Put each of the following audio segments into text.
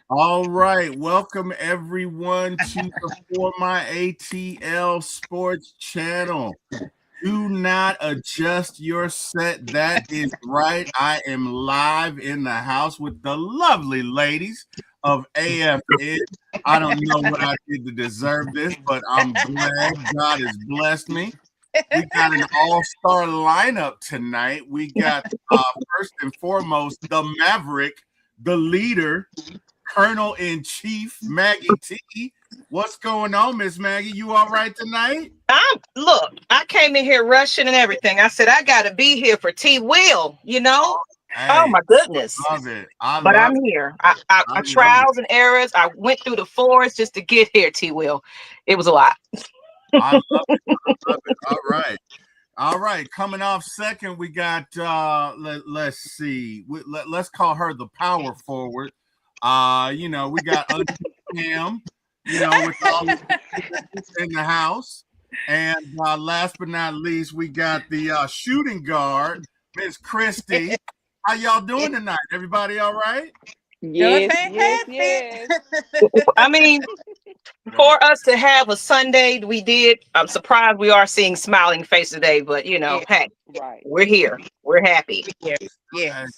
All right, welcome everyone to the For My ATL Sports Channel. Do not adjust your set. That is right. I am live in the house with the lovely ladies of AFN. I don't know what I did to deserve this, but I'm glad God has blessed me. We got an all-star lineup tonight. We got first and foremost the Maverick, the leader, Colonel in Chief, Maggie T. What's going on, Miss Maggie? You all right tonight? Look, I came in here rushing and everything. I said I gotta be here for T Will, Oh Hey, my goodness. love it. I But love I'm it. here. I Love it. trials and errors. I went through the floors just to get here, T Will. It was a lot. I love it. I love it. All right. All right. Coming off second, we got let's see. Let's call her the power forward. We got Auntie Cam, with all in the house. And last but not least, we got the shooting guard, Miss Christy. How y'all doing tonight? Everybody all right? Doing Yes, yes, fantastic. yes. I mean, for us to have a Sunday, we did. I'm surprised we are seeing smiling faces today, but Yeah, hey, Right. we're here. We're happy. yes. And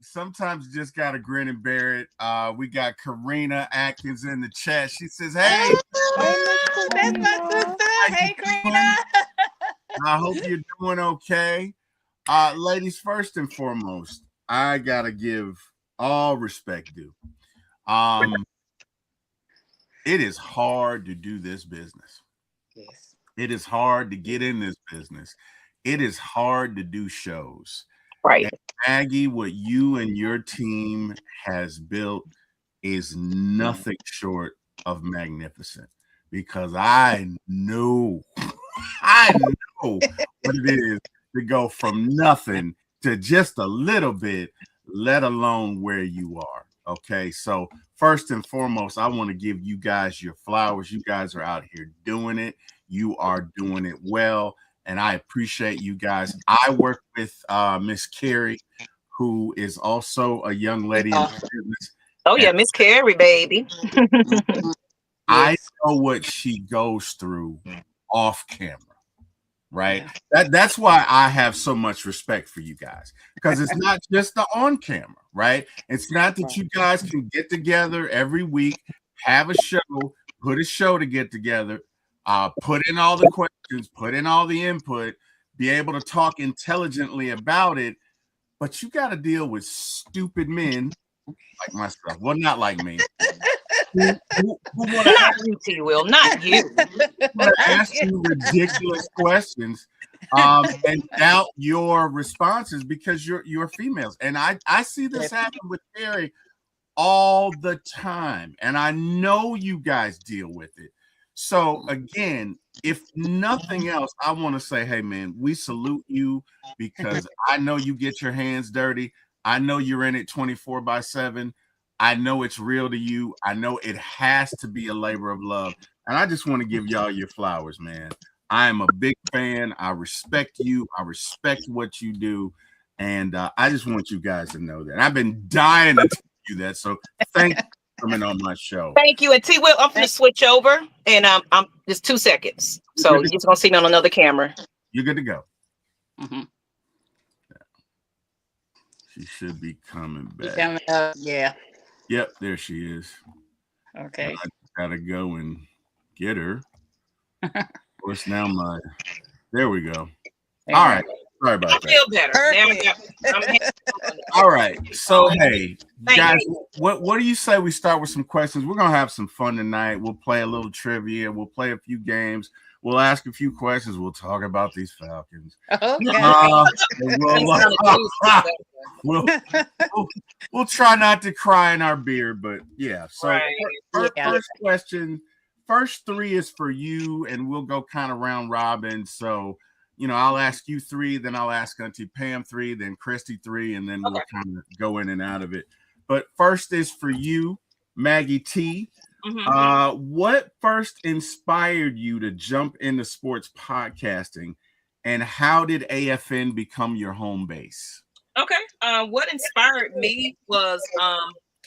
sometimes you just gotta grin and bear it. We got Karina Atkins in the chat. She says, "Hey, Hey, Miss That's my Karina. sister. how you Hey, doing? Karina. I hope you're doing okay." Ladies, first and foremost, I gotta give all respect due. Um, it is hard to do this business. Yes. It is hard to get in this business. It is hard to do shows. Right. And Maggie, what you and your team has built is nothing short of magnificent because I know, I know what it is to go from nothing to just a little bit, let alone where you are. Okay, so first and foremost, I want to give you guys your flowers. You guys are out here doing it. You are doing it well, and I appreciate you guys. I work with Miss Carrie, who is also a young lady in business, Oh and yeah, Miss Carrie, baby. I Yes. know what she goes through off camera, right? Yeah. That's why I have so much respect for you guys because it's not just the on camera, right? It's not that Right. you guys can get together every week, have a show, put a show to get together, put in all the questions, put in all the input, be able to talk intelligently about it, but you got to deal with stupid men like myself. Well, not like me. Who want to Not you, T Will. Not you. ask you ridiculous questions and doubt your responses because you're females. And I see this happen with Terry all the time. And I know you guys deal with it. So again, if nothing else, I want to say, hey man, we salute you because I know you get your hands dirty. I know you're in it 24/7. I know it's real to you. I know it has to be a labor of love. And I just want to give y'all your flowers, man. I am a big fan. I respect you. I respect what you do. And I just want you guys to know that. And I've been dying to tell you that. So thank you for coming on my show. Thank you. And T Will, I'm gonna switch over and I'm just 2 seconds. So you're just gonna see me on another camera. You're good to go. Mhm. She should be coming You back. coming up? Yeah. Yep, there she is. Okay. I gotta go and get her. Of course, now there we go. There All you right. go. Sorry I about that. feel better. Now Perfect. All right. So hey, Thank guys, what do you say we start with some questions? We're gonna have some fun tonight. We'll play a little trivia, we'll play a few games, we'll ask a few questions, we'll talk about these Falcons. Okay. And we'll try not to cry in our beer, but yeah. So Right. Yeah. first question, first three is for you, and we'll go kind of round robin. So I'll ask you three, then I'll ask Auntie Pam three, then Christy three, and then we'll kind of go in and out of it. But first is for you, Maggie T. What first inspired you to jump into sports podcasting, and how did AFN become your home base? Okay. What inspired me was,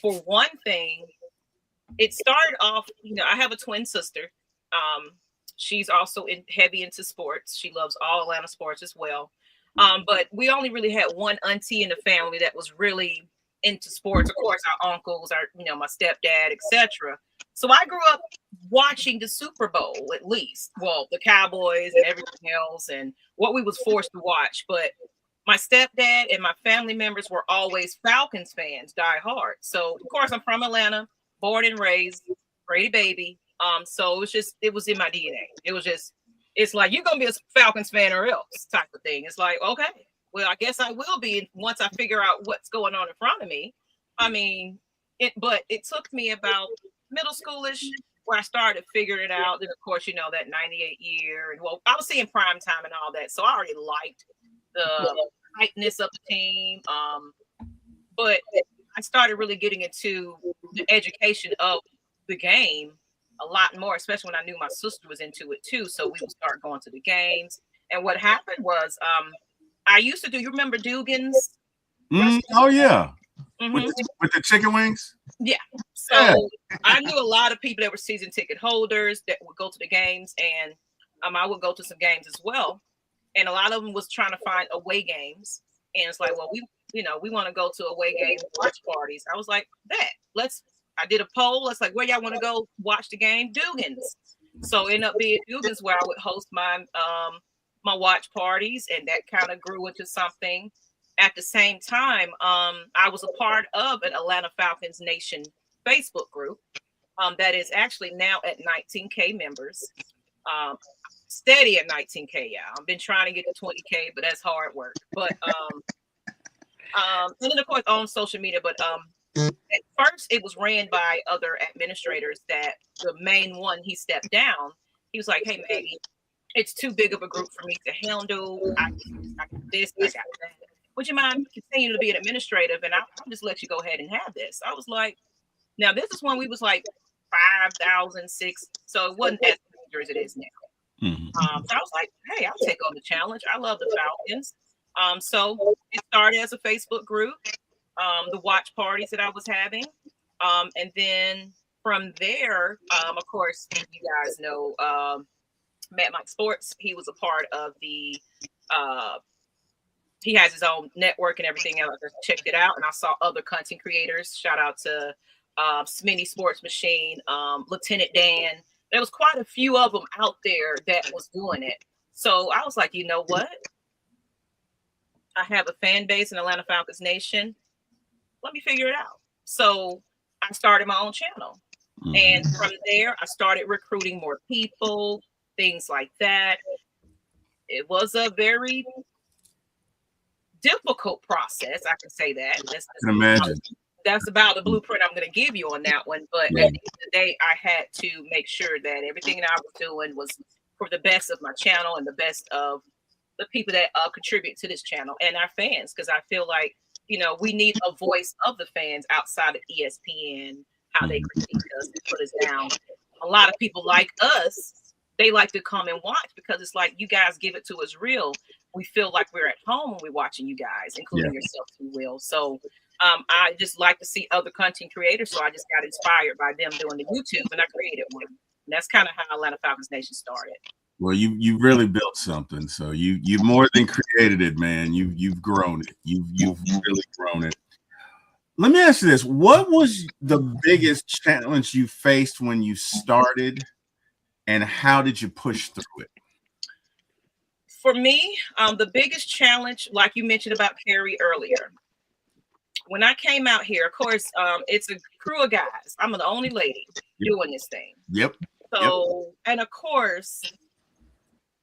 for one thing, it started off, I have a twin sister. She's also heavy into sports. She loves all Atlanta sports as well. But we only really had one auntie in the family that was really into sports. Of course, our uncles, my stepdad, etc. So I grew up watching the Super Bowl, at least. Well, the Cowboys and everything else, and what we was forced to watch. But my stepdad and my family members were always Falcons fans, die hard. So of course, I'm from Atlanta, born and raised, Brady baby. So it was in my DNA. It's like, you're gonna be a Falcons fan or else type of thing. It's like, okay, well, I guess I will be once I figure out what's going on in front of me. I mean, but it took me about middle schoolish where I started figuring it out. And of course, that 98 year, and I was seeing prime time and all that. So I already liked the tightness of the team. But I started really getting into the education of the game a lot more, especially when I knew my sister was into it too. So we would start going to the games. And what happened was, I used to do, you remember Dugan's? Oh yeah. With the chicken wings? Yeah. So I knew a lot of people that were season ticket holders that would go to the games, and I would go to some games as well. And a lot of them was trying to find away games. And it's like, well, we want to go to away game watch parties. I was like, I did a poll. It's like, where y'all want to go watch the game? Dugan's. So it ended up being Dugan's where I would host my my watch parties, and that kind of grew into something. At the same time, I was a part of an Atlanta Falcons Nation Facebook group that is actually now at 19K members. Steady at 19K, yeah. I've been trying to get to 20K, but that's hard work. But and then of course on social media, but at first it was ran by other administrators. That the main one, he stepped down. He was like, hey Maggie, it's too big of a group for me to handle. I got this, I got that. Would you mind continuing to be an administrative, and I'll just let you go ahead and have this? I was like, now this is when we was like 5,000, 6,000, so it wasn't as major as it is now. So I was like, hey, I'll take on the challenge. I love the Falcons. So it started as a Facebook group, the watch parties that I was having. And then from there, of course, you guys know Matt Mike Sports. He was a part of the he has his own network and everything else. I checked it out, and I saw other content creators. Shout out to Smitty Sports Machine, Lieutenant Dan. There was quite a few of them out there that was doing it. So I was like, you know what? I have a fan base in Atlanta Falcons Nation. Let me figure it out. So I started my own channel. And from there, I started recruiting more people, things like that. It was a very difficult process. I can say that. I can imagine. That's about the blueprint I'm going to give you on that one. But at the end of the day, I had to make sure that everything that I was doing was for the best of my channel and the best of the people that contribute to this channel and our fans. Because I feel like, we need a voice of the fans outside of ESPN, how they critique us and put us down. A lot of people like us, they like to come and watch because it's like, you guys give it to us real. We feel like we're at home when we're watching you guys, including yourself, if you will. So I just like to see other content creators. So I just got inspired by them doing the YouTube, and I created one. And that's kind of how Atlanta Falcons Nation started. Well, you really built something. So you more than created it, man. You've grown it. You've really grown it. Let me ask you this: what was the biggest challenge you faced when you started, and how did you push through it? For me, the biggest challenge, like you mentioned about Perry earlier, when I came out here, of course, it's a crew of guys. I'm the only lady doing this thing. Yep. So, and of course,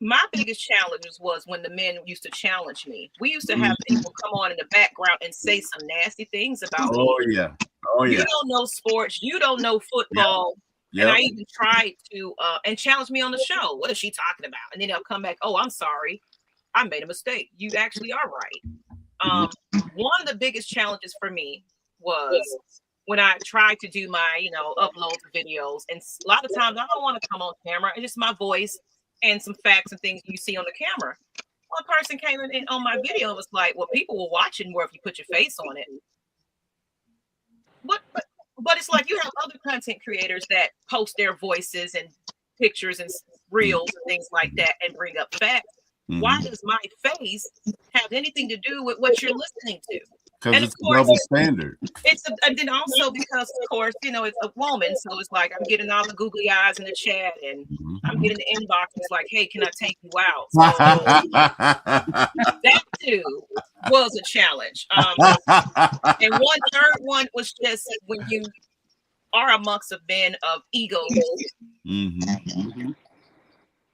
my biggest challenges was when the men used to challenge me. We used to have people come on in the background and say some nasty things about me. Oh yeah. You don't know sports. You don't know football. And I even tried to and challenge me on the show. What is she talking about? And then they'll come back. Oh, I'm sorry. I made a mistake. You actually are right. One of the biggest challenges for me was when I tried to do my, upload videos. And a lot of times I don't want to come on camera. It's just my voice and some facts and things you see on the camera. One person came in on my video and was like, well, people were watching more if you put your face on it. But But it's like you have other content creators that post their voices and pictures and reels and things like that and bring up facts. Why does my face have anything to do with what you're listening to? Because it's a double standard. And then also because, of course, you know, it's a woman, so it's like I'm getting all the googly eyes in the chat, and I'm getting the inbox. It's like, hey, can I take you out? So that too was a challenge. And one third one was just when you are amongst a men of egos,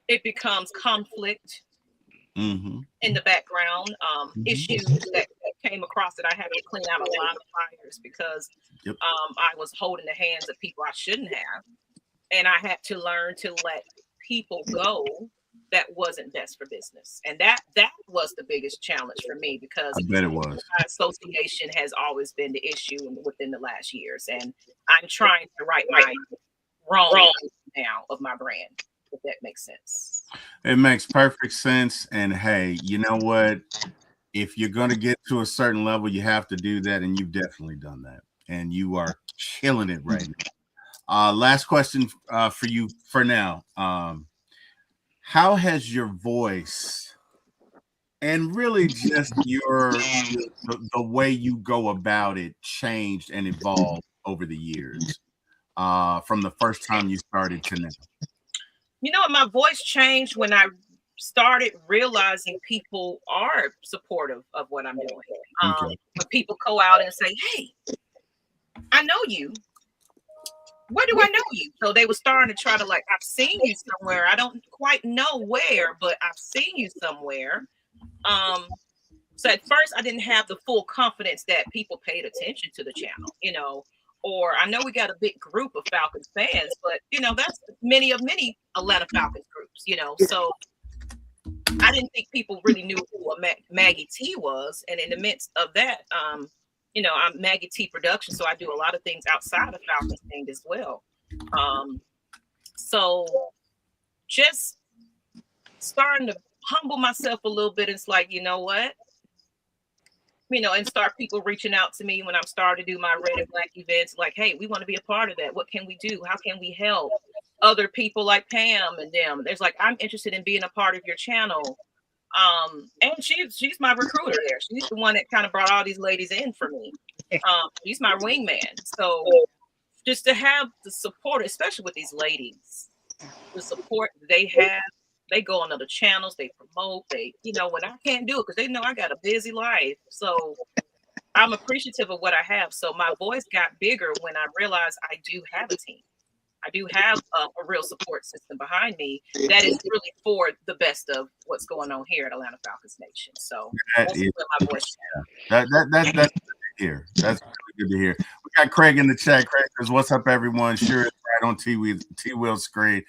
it becomes conflict. In the background, issues that came across that I had to clean out a lot of fires because I was holding the hands of people I shouldn't have, and I had to learn to let people go that wasn't best for business, and that was the biggest challenge for me because I bet it was. My association has always been the issue within the last years, and I'm trying to right my wrong now of my brand. If that makes sense. It makes perfect sense. And hey, you know what? If you're going to get to a certain level, you have to do that. And you've definitely done that. And you are killing it right now. Last question for you for now. How has your voice and really just the way you go about it changed and evolved over the years from the first time you started to now? You know, my voice changed when I started realizing people are supportive of what I'm doing. When people go out and say, hey, I know you. Where do I know you? So they were starting to try to like, I've seen you somewhere. I don't quite know where, but I've seen you somewhere. So at first I didn't have the full confidence that people paid attention to the channel, you know. Or I know we got a big group of Falcons fans, but you know, that's many Atlanta Falcons groups, you know. So I didn't think people really knew who Maggie T was. And in the midst of that, you know, I'm Maggie T Production, so I do a lot of things outside of Falcons thing as well. So just starting to humble myself a little bit. It's like, you know what? You know, and start people reaching out to me when I'm starting to do my Red and Black events. Like, hey, we want to be a part of that. What can we do? How can we help? Other people like Pam and them. There's like, I'm interested in being a part of your channel. And she's my recruiter there. She's the one that kind of brought all these ladies in for me. She's my wingman. So just to have the support, especially with these ladies, the support they have. They go on other channels, they promote, you know, when I can't do it because they know I got a busy life. So I'm appreciative of what I have. So my voice got bigger when I realized I do have a team. I do have a real support system behind me that is really for the best of what's going on here at Atlanta Falcons Nation. So that's where my voice. That's good to hear. That's really good to hear. We got Craig in the chat. Craig says, "What's up, everyone?" Sure, it's right on T-Will's screen.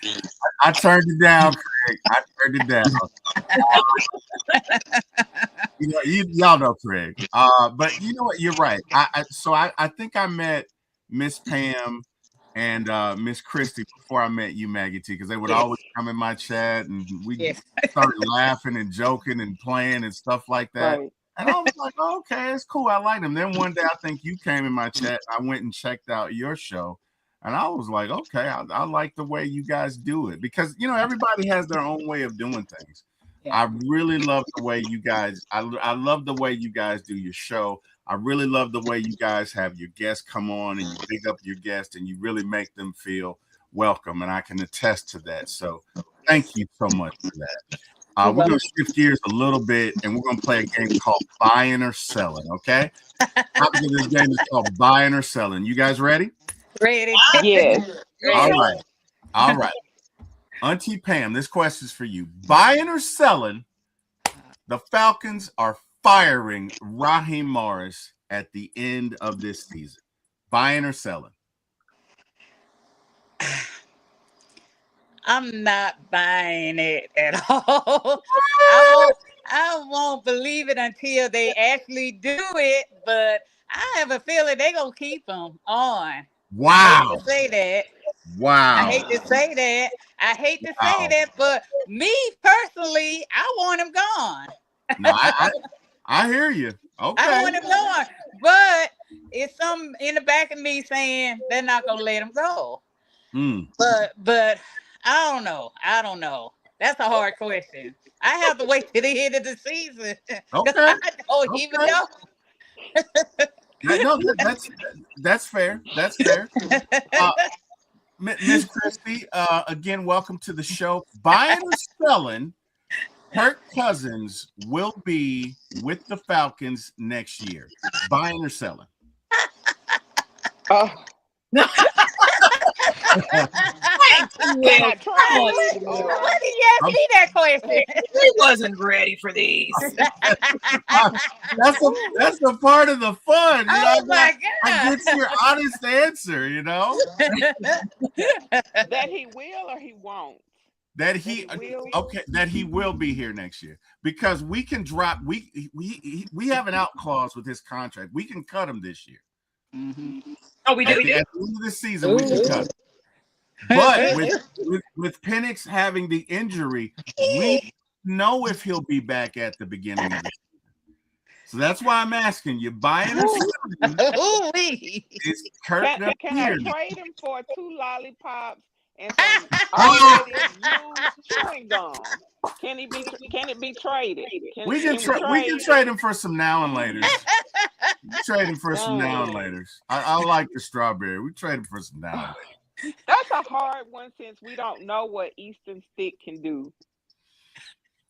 I turned it down, Craig. I turned it down. Y'all know Craig. But you know what? You're right. I think I met Miss Pam and Miss Christie before I met you, Maggie T, because they would always come in my chat and we started laughing and joking and playing and stuff like that. Right. And I was like, oh, okay, it's cool. I like them. Then one day I think you came in my chat. I went and checked out your show. And I was like, okay, I like the way you guys do it because, you know, everybody has their own way of doing things. Yeah. I really love the way you guys, I love the way you guys do your show. I really love the way you guys have your guests come on and you pick up your guests and you really make them feel welcome. And I can attest to that. So thank you so much for that. We're going to shift gears a little bit and we're going to play a game called Buying or Selling. Okay. This game is called Buying or Selling. You guys ready? Ready. Yes. All right. Auntie Pam, this question is for you. Buying or selling, the Falcons are firing Raheem Morris at the end of this season. Buying or selling? I'm not buying it at all. I won't believe it until they actually do it, but I have a feeling they're going to keep him on. Wow. I hate to say that. Wow. I hate to say that, but me personally, I want him gone. No, I hear you. Okay. I want him gone. But it's some in the back of me saying they're not gonna let him go. Mm. But I don't know. I don't know. That's a hard question. I have to wait till the end of the season because Okay. I don't even know. No, that's fair. That's fair. Miss Christie, again, welcome to the show. Buying or selling, Kirk Cousins will be with the Falcons next year. Buying or selling? Oh, can I try it? Or Why did you ask me that question? He wasn't ready for these. That's a part of the fun. You know, Oh my I God. get your honest answer, you know? that he will or he won't? That he will? okay, that he will be here next year. Because we can drop we have an out clause with his contract. We can cut him this year. Oh, we At do. the end of the season, we can cut him. But with Penix having the injury, we know if he'll be back at the beginning of the season. So that's why I'm asking you, buying or selling? Is Kirk Can I here? trade him for 2 lollipops and some already used chewing gum? Can it be traded? We can trade him for some now and laters. Trade him for some now and laters. I like the strawberry. We trade him for some now and laters. That's a hard one since we don't know what Easton Stick can do.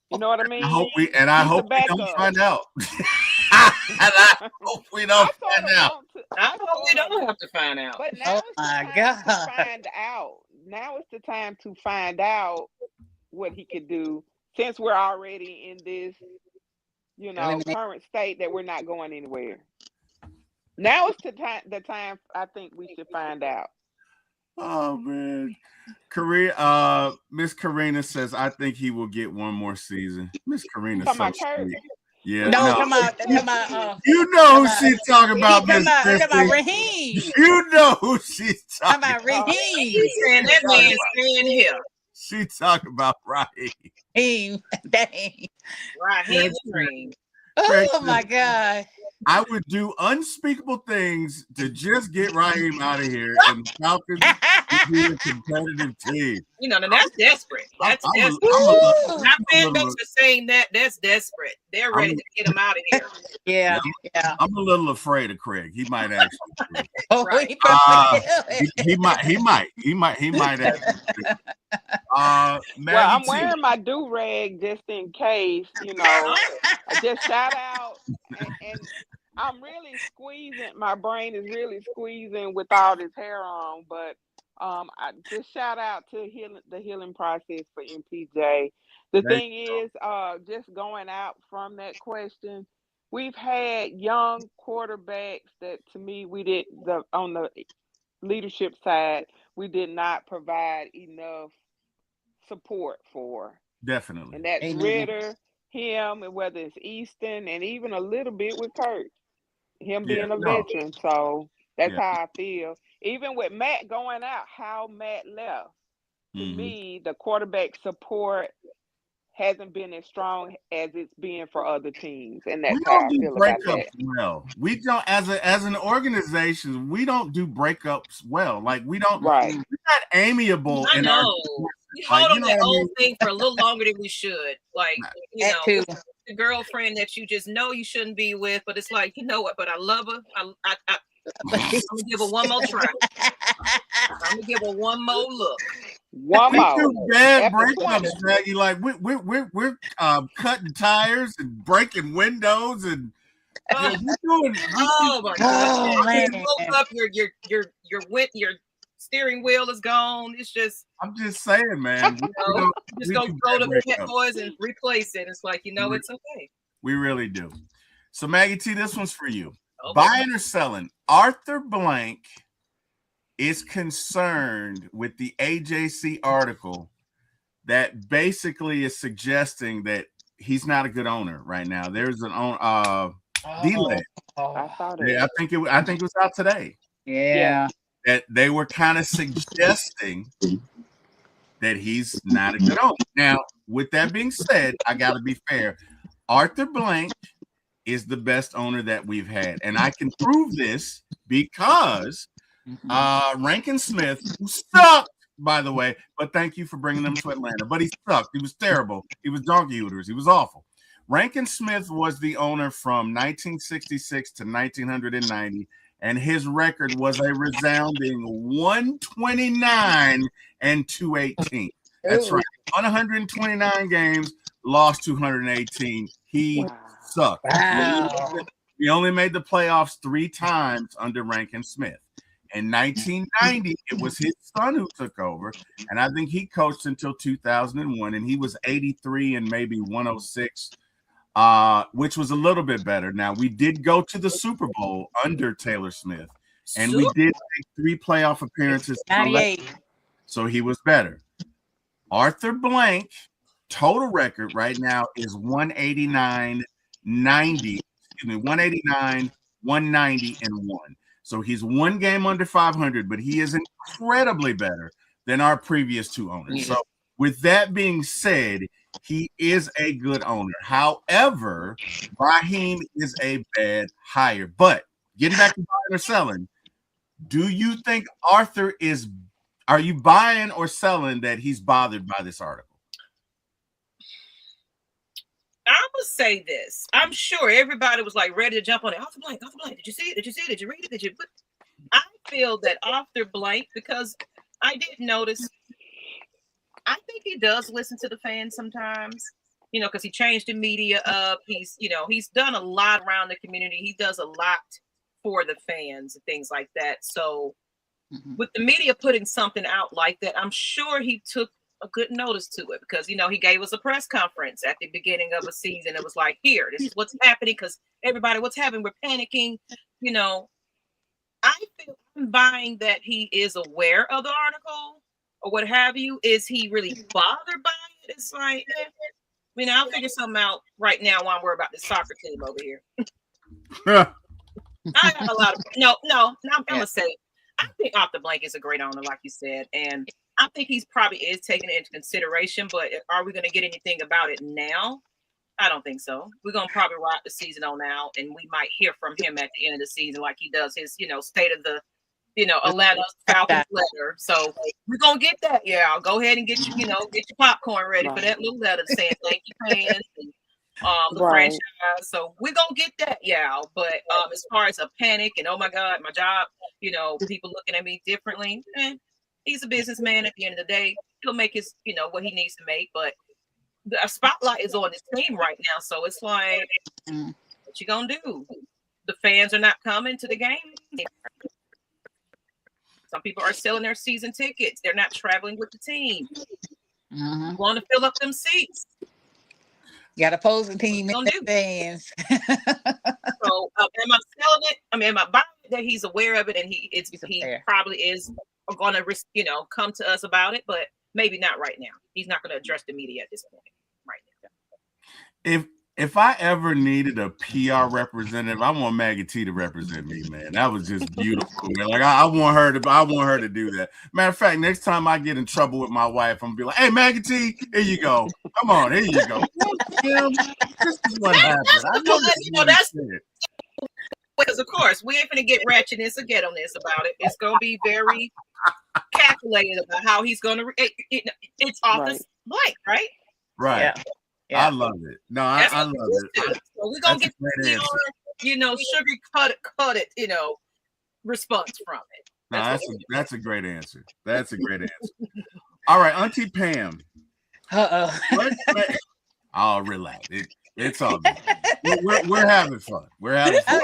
You know what I mean? I hope we don't find out. I hope we don't find out. I hope we don't have to find out. But now it's the time to find out. Now it's the time to find out what he could do, since we're already in this, current state that we're not going anywhere. Now it's the time I think we should find out. Oh man. Miss Karina says, I think he will get one more season. Miss Karina, so sweet. Yeah. No, come on. You know who she's talking about, Miss Come Raheem. You know who she's talking about. Raheem. He's saying that man's staying here. She talking about Raheem. Dang. Raheem. Oh my God. I would do unspeakable things to just get Raheem out of here, and the Falcons would be a competitive team. Now that's desperate. That's desperate. My fan base is saying that's desperate. They're ready to get him out of here. Yeah. I'm a little afraid of Craig. He might actually. Right. He might actually. Well, I'm wearing my do-rag just in case, just shout out. And I'm really squeezing. My brain is really squeezing with all this hair on. But I just shout out to the healing process for MPJ. The thing is, just going out from that question, we've had young quarterbacks that, to me, on the leadership side, we did not provide enough support for. Definitely. And that's Ritter, him, and whether it's Easton, and even a little bit with Kurt, him being a veteran. So that's how I feel. Even with Matt going out, how Matt left, to me, the quarterback support hasn't been as strong as it's been for other temes, and that's how I feel about that. Well, we don't, as an organization, we don't do breakups well. Like we don't. Right. We're not amiable. I know. We hold on that whole thing for a little longer than we should. Like, the girlfriend that you just know you shouldn't be with, but it's like, you know what? But I love her. I'm gonna give her one more try. I'm gonna give her one more look. One more. We do bad breakups, Maggie. Like we're cutting tires and breaking windows and we're doing. Oh my God! Oh, man. You woke up, your steering wheel is gone. It's just. I'm just saying, man. Just go throw the Pet Boys and replace it. It's like, it's okay. We really do. So Maggie T, this one's for you. Buying or selling? Arthur Blank is concerned with the AJC article that basically is suggesting that he's not a good owner right now. There's an delay. I saw that. I think it was out today. Yeah. That they were kind of suggesting that he's not a good owner. Now, with that being said, I got to be fair. Arthur Blank is the best owner that we've had. And I can prove this because Rankin Smith, who sucked, by the way, but thank you for bringing them to Atlanta. But he sucked. He was terrible. He was donkey hooters. He was awful. Rankin Smith was the owner from 1966 to 1990, and his record was a resounding 129 and 218. That's right. 129 games, lost 218. He sucked. Wow. He only made the playoffs 3 times under Rankin Smith. In 1990, it was his son who took over, and I think he coached until 2001, and he was 83 and maybe 106, which was a little bit better. Now, we did go to the Super Bowl under Taylor Smith, and we did make 3 playoff appearances. 98. So he was better. Arthur Blank, total record right now is 189, 90, 189, 190, and 1. So he's 1 game under 500, but he is incredibly better than our previous 2 owners. So with that being said, he is a good owner. However, Raheem is a bad hire. But getting back to buying or selling, do you think Arthur are you buying or selling that he's bothered by this article? I'm gonna say this. I'm sure everybody was like ready to jump on it. Arthur Blank. Did you see it? Did you see it? Did you read it? Did you? But I feel that Arthur Blank, because I did notice, I think he does listen to the fans sometimes, because he changed the media up. He's done a lot around the community. He does a lot for the fans and things like that. So with the media putting something out like that, I'm sure he took a good notice to it, because he gave us a press conference at the beginning of a season. It was like, here, this is what's happening, because everybody, what's happening, we're panicking. I feel I'm buying that he is aware of the article or what have you. Is he really bothered by it? It's like, I'll figure something out right now while I'm worried about this soccer team over here. I have a lot of I'm gonna say, I think Arthur Blank is a great owner, like you said, and I think he's probably is taking it into consideration. But are we going to get anything about it now? I don't think so. We're going to probably ride the season on out, and we might hear from him at the end of the season, like he does his, state of the, Atlanta Falcons letter. So we're going to get that. Yeah, I'll go ahead and get you, get your popcorn ready for that little letter saying thank you, fans, and the franchise. So we're going to get that. Yeah. But as far as a panic and, oh my God, my job, people looking at me differently, he's a businessman at the end of the day. He'll make his, what he needs to make. But the spotlight is on his team right now. So it's like, what you going to do? The fans are not coming to the game. Some people are selling their season tickets. They're not traveling with the team. Want to fill up them seats. Got opposing team in the fans. So am I selling it? Am I buying it that he's aware of it, and he probably is going to come to us about it, but maybe not right now. He's not going to address the media at this point right now. If I ever needed a PR representative, I want Maggie T to represent me, man. That was just beautiful, man. Like I want her to do that. Matter of fact, next time I get in trouble with my wife, I'm gonna be like, "Hey, Maggie T, here you go. Come on, here you go. This is what happened. I know that's because of course we ain't gonna get ratchetness or get on this about it. It's gonna be very calculated about how he's gonna. It's Office Blank, right? Right. Yeah. I love it. No, I love it. So we're gonna get sugar cut it, response from it. That's a great answer. That's a great answer. All right, Auntie Pam. Oh, relax. It's all good. We're having fun. We're having fun.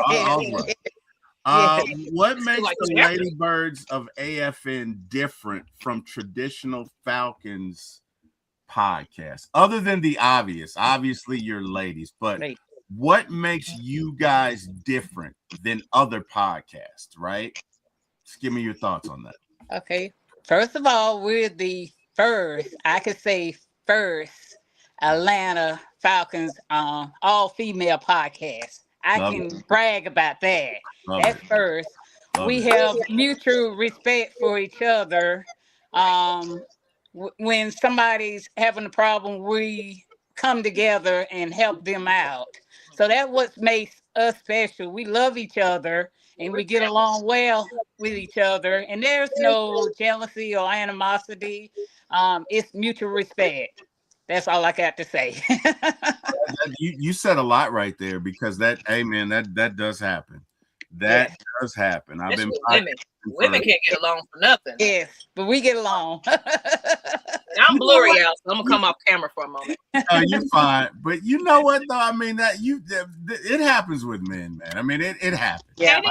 What makes the Ladybirds of AFN different from traditional Falcons podcast, other than the obviously you're ladies, but what makes you guys different than other podcasts, right? Just give me your thoughts on that. Okay, first of all, we're the first Atlanta Falcons all female podcast. I can brag about that. That's first. We have mutual respect for each other. When somebody's having a problem, we come together and help them out. So that's what makes us special. We love each other and we get along well with each other. And there's no jealousy or animosity. It's mutual respect. That's all I got to say. You said a lot right there, because that, amen, that does happen. That does happen. I've been women can't get along for nothing. Yes, but we get along. I'm blurry out, so I'm gonna come off camera for a moment. You're fine, but you know what though? I mean, it happens with men, man. I mean, it happens. Yeah.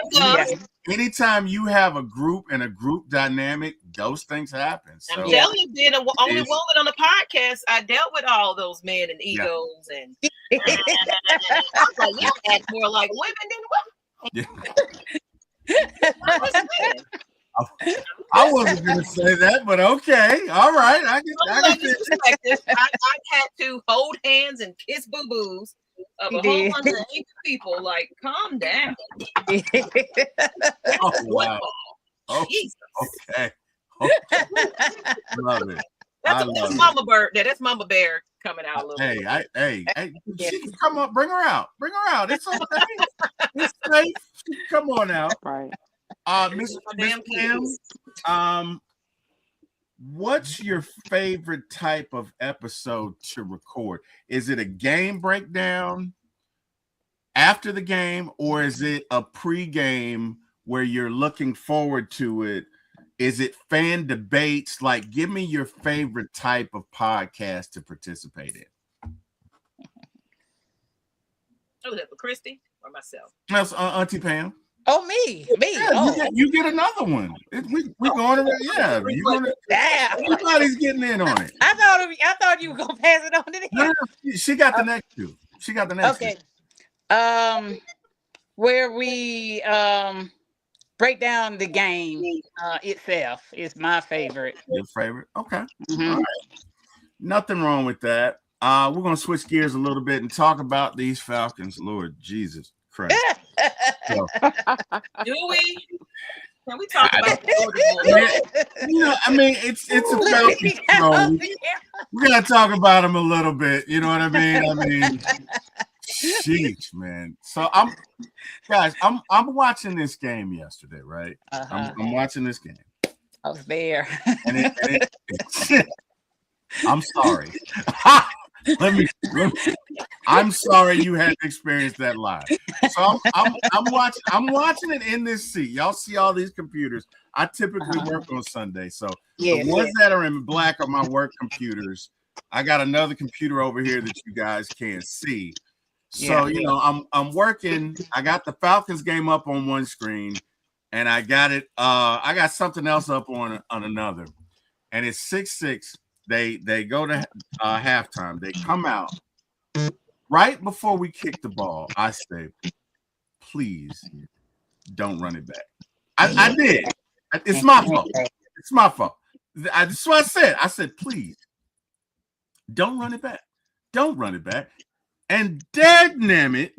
Anytime you have a group and a group dynamic, those things happen. So, I'm telling you, being the only woman on the podcast, I dealt with all those men and egos, and I was like, y'all act more like women than women. I wasn't going to say that, but okay, all right. I had to hold hands and kiss boo-boos of a whole bunch of people. Like, calm down. Oh, wow. Oh, okay. Love it. That's Mama Bird. That's Mama Bear coming out a little bit. Hey, she can come up. Bring her out. It's okay. It's safe. Come on out. Right. Miss Pam, what's your favorite type of episode to record? Is it a game breakdown after the game, or is it a pre-game where you're looking forward to it? Is it fan debates? Like, give me your favorite type of podcast to participate in. Oh, is that for Christy or myself? That's Auntie Pam. Oh, me. Yeah, you get another one. We going around. Yeah, everybody's getting in on it. I thought you were gonna pass it on to them. No, she got the next two. She got the next two. Where we break down the game itself is my favorite. Your favorite? Okay. All right. Nothing wrong with that. We're gonna switch gears a little bit and talk about these Falcons. Lord Jesus Christ. Do we? Can we talk about the I mean, it's a Falcons show. We gotta talk about them a little bit. You know what I mean? Sheesh, man. So I'm watching this game yesterday, right? I'm watching this game. I was there. I'm sorry. I'm sorry you had to experience that live. So I'm watching it in this seat. Y'all see all these computers. I typically work on Sunday, so the ones that are in black are my work computers. I got another computer over here that you guys can't see. So I'm working. I got the Falcons game up on one screen, and I got it. I got something else up on another, and it's 6-6. They go to halftime. They come out right before we kick the ball. I say, please don't run it back. I did. It's my fault. It's my fault. That's what I said. I said, please don't run it back. Don't run it back. And dadnammit,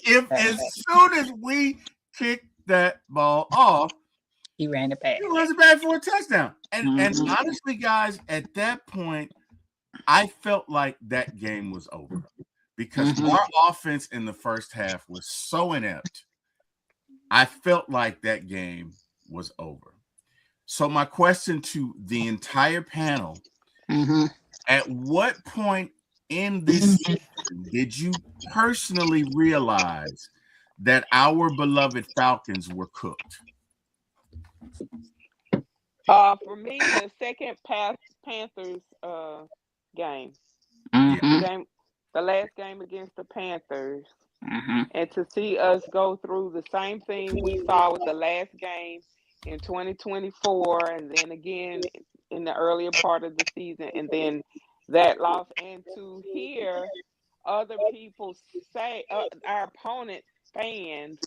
if as soon as we kick that ball off, he ran it back. He runs it back for a touchdown. And honestly, guys, at that point, I felt like that game was over because our offense in the first half was so inept. I felt like that game was over. So my question to the entire panel, at what point in this season did you personally realize that our beloved Falcons were cooked? For me, the second Panthers game. The last game against the Panthers, and to see us go through the same thing we saw with the last game in 2024, and then again in the earlier part of the season, and then that loss, and to hear other people say, our opponent fans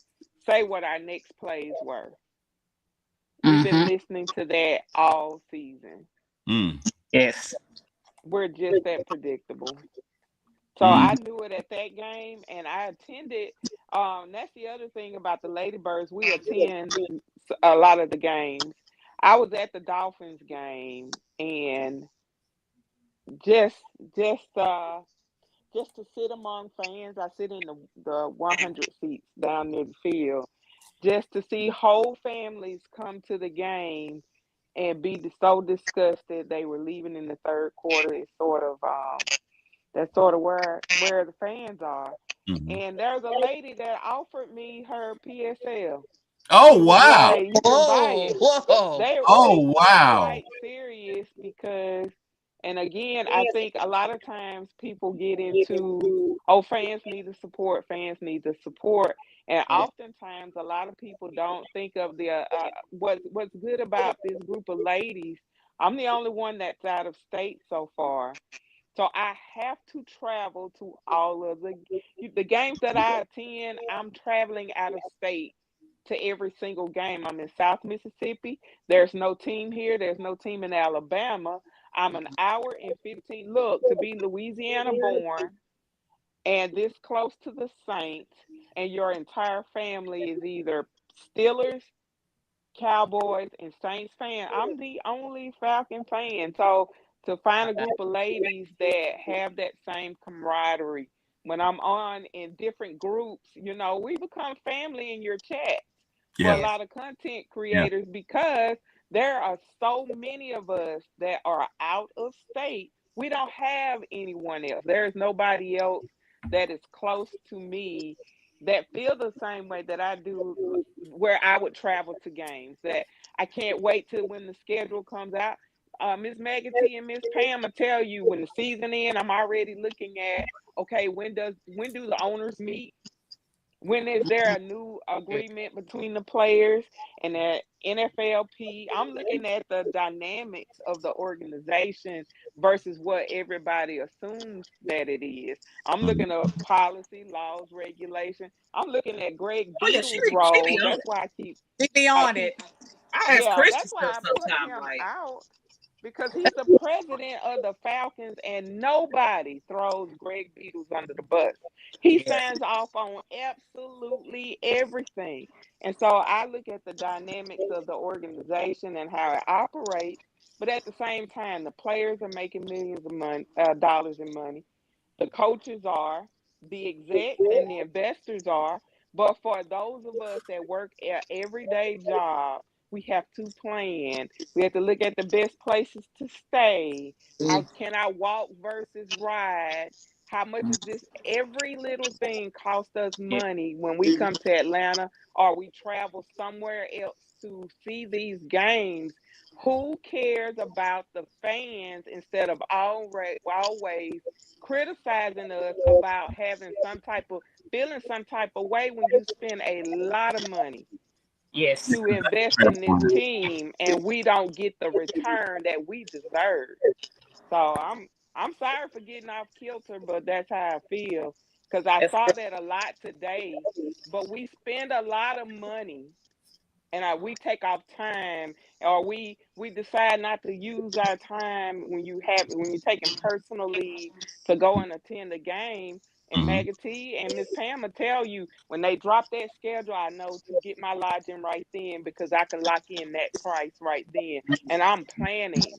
say what our next plays were. We've been listening to that all season. Yes. We're just that predictable. So I knew it at that game, and I attended. That's the other thing about the Ladybirds. We attend a lot of the games. I was at the Dolphins game, and just just to sit among fans. I sit in the 100 seats down near the field, just to see whole families come to the game and be so disgusted they were leaving in the third quarter. It's sort of that's sort of where the fans are. Mhm. And there's a lady that offered me her PSL. She Oh was wow! like, "You can buy Whoa, it." whoa. They Oh were wow! quite serious because, and again, I think a lot of times people get into, oh, fans need to support, fans need to support, and oftentimes a lot of people don't think of the what's good about this group of ladies. I'm the only one that's out of state so far. So I have to travel to all of the games that I attend. I'm traveling out of state to every single game. I'm in South Mississippi. There's no team here. There's no team in Alabama. I'm an hour and 15. Look, to be Louisiana born and this close to the Saints, and your entire family is either Steelers, Cowboys, and Saints fan. I'm the only Falcon fan. So to find a group of ladies that have that same camaraderie when I'm on in different groups, we become family in your chat for a Yeah, lot of content yeah, creators because there are so many of us that are out of state. We don't have anyone else. There is nobody else that is close to me that feel the same way that I do, where I would travel to games. That I can't wait till when the schedule comes out. Miss Maggie T and Miss Pam will tell you when the season ends. I'm already looking at, okay, when do the owners meet? When is there a new agreement between the players and the NFLP? I'm looking at the dynamics of the organization versus what everybody assumes that it is. I'm mhm. looking at policy, laws, regulation. I'm looking at Greg Oh yeah, Beadle's she be role. on That's it. why She be I on keep it. I ask yeah, that's Christian why stuff I put sometimes, him like, out because he's the president of the Falcons and nobody throws Greg Beatles under the bus. He Yeah. signs off on absolutely everything. And so I look at the dynamics of the organization and how it operates, but at the same time, the players are making millions of dollars in money. The coaches are, the execs and the investors are. But for those of us that work an everyday job, we have to plan. We have to look at the best places to stay. How can I walk versus ride? How much is this? Every little thing costs us money when we come to Atlanta or we travel somewhere else to see these games. Who cares about the fans instead of always criticizing us about having some type of feeling some type of way when you spend a lot of money Yes. to invest in this team and we don't get the return that we deserve. So I'm sorry for getting off kilter, but that's how I feel because I That's saw that a lot today. But we spend a lot of money and we take off time or we decide not to use our time when you're taking personal leave to go and attend a game. And Mhm. Maggie and Miss Pam will tell you when they drop that schedule, I know to get my lodging right then because I can lock in that price right then. And I'm planning.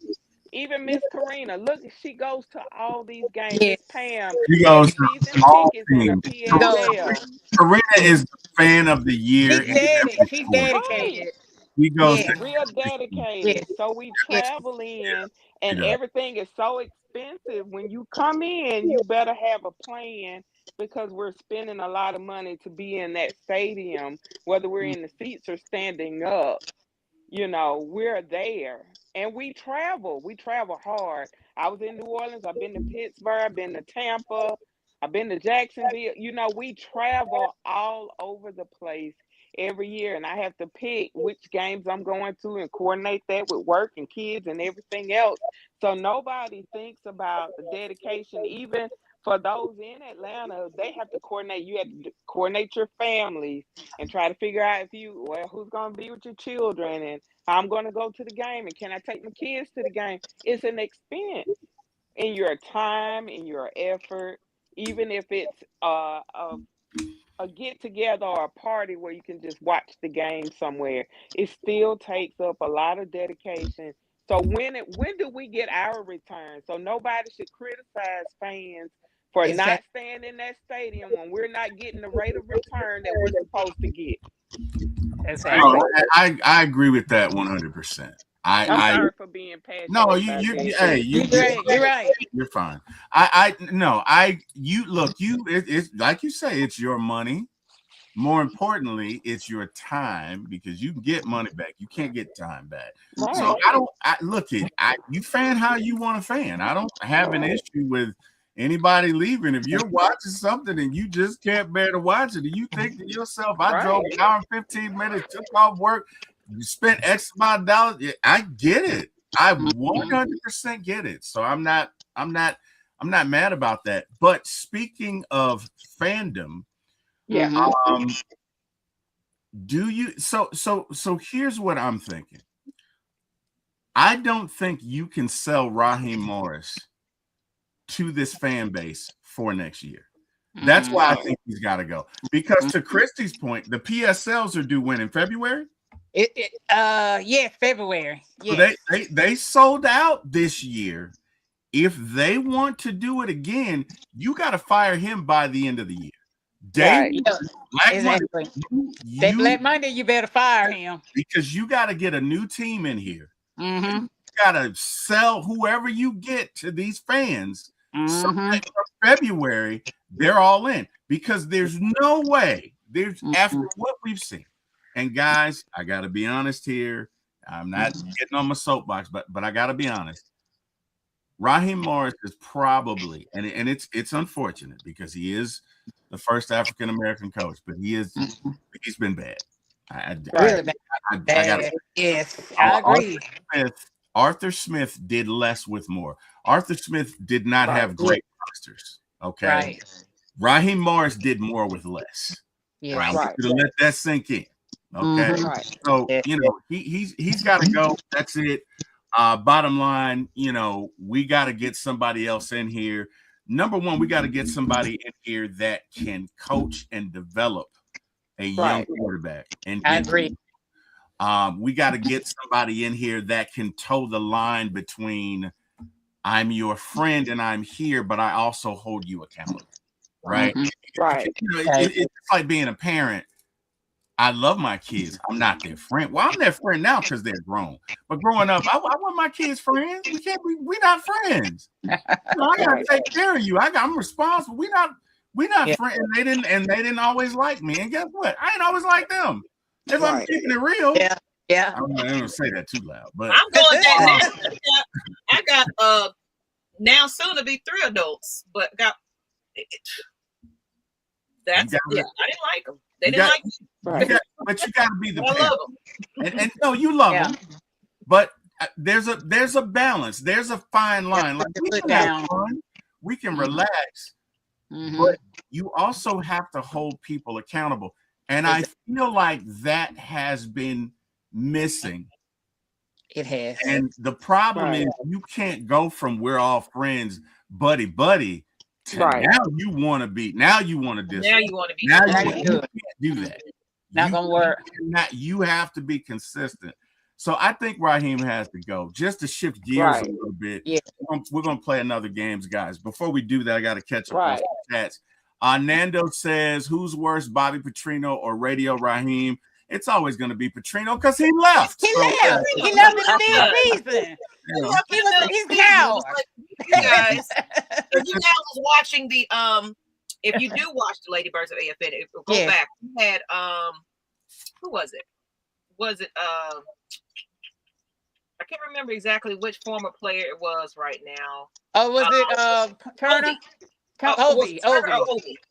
Even Miss Karina, look, she goes to all these games. yeah. Miss Pam She has goes to season all tickets and a teams. Go. PSL. Karina is the fan of the year in every She's sport. Right. dedicated. He goes Yeah. to Real every sport. Yes. dedicated. So we Yes. travel in, He and does. everything is so expensive. When you come in, you better have a plan because we're spending a lot of money to be in that stadium, whether we're in the seats or standing up. We're there and we travel hard. I was in New Orleans, I've been to Pittsburgh, I've been to Tampa, I've been to Jacksonville. We travel all over the place every year, and I have to pick which games I'm going to and coordinate that with work and kids and everything else. So nobody thinks about the dedication. Even for those in Atlanta, they have to coordinate. You have to coordinate your families and try to figure out who's going to be with your children and how I'm going to go to the game and can I take my kids to the game. It's an expense in your time, in your effort, even if it's a get together or a party where you can just watch the game somewhere. It still takes up a lot of dedication. So when do we get our return? So nobody should criticize fans for not staying in that stadium when we're not getting the rate of return that we're supposed to get. No, I agree with that 100%. I'm sorry for being passionate. No, you're right. You're fine. It's like you say, it's your money. More importantly, it's your time, because you can get money back. You can't get time back. Right. So you fan how you want to fan. I don't have an issue with anybody leaving. If you're watching something and you just can't bear to watch it, and you think to yourself, I drove an hour and 15 minutes, took off work, you spent X amount of dollars. I get it. I 100% get it. So I'm not mad about that. But speaking of fandom, do you so here's what I'm thinking. I don't think you can sell Raheem Morris to this fan base for next year. That's why I think he's got to go. Because to Christy's point, the PSLs are due when, in February? February. Yes. So they sold out this year. If they want to do it again, you got to fire him by the end of the year. Black Monday, you better fire him. Because you got to get a new team in here. Mm-hmm. You got to sell whoever you get to these fans. So that from February, they're all in. Because there's no way, after what we've seen. And guys, I got to be honest here. I'm not getting on my soapbox, but I got to be honest. Raheem Morris is probably, and it's unfortunate because he is the first African American coach, but he's been bad. I agree. Arthur Smith did less with more. Arthur Smith did not have great rosters. Okay, right. Raheem Morris did more with less. Yeah, right. I want you to let that sink in. Okay, so he's got to go. That's it. Bottom line, we got to get somebody else in here. Number one, we got to get somebody in here that can coach and develop a young quarterback. And I agree. We got to get somebody in here that can toe the line between I'm your friend and I'm here, but I also hold you accountable. Right? Right. It's like being a parent. I love my kids. I'm not their friend. Well, I'm their friend now because they're grown. But growing up, I want my kids friends. We're not friends. I gotta take care of you. I'm responsible. We're not friends. They didn't always like me. And guess what? I ain't always like them. If I'm keeping it real. Yeah. I'm not gonna say that too loud. But I'm going that I got now soon to be 3 adults, but got I didn't like them. They didn't like me. But you got to be the parent. And no, you love them. But there's a balance. There's a fine line. Like we can have fun, we can relax, but you also have to hold people accountable. And I feel like that has been missing. It has. And the problem is you can't go from we're all friends, buddy. Now you want to be. Now you want to disagree. Now you want to be. Now you can't do that. Not gonna work. You have to be consistent. So I think Raheem has to go. Just to shift gears a little bit. Yeah. We're gonna play another games, guys. Before we do that, I got to catch up on some chats. Nando says, "Who's worse, Bobby Petrino or Radio Raheem?" It's always going to be Petrino because he left. He left. He left for the reason. He's out. Guys, if you guys was watching the if you do watch the Ladies of AFN, go back. We had who was it? Was it I can't remember exactly which former player it was right now. Oh, was it Turner? Obi.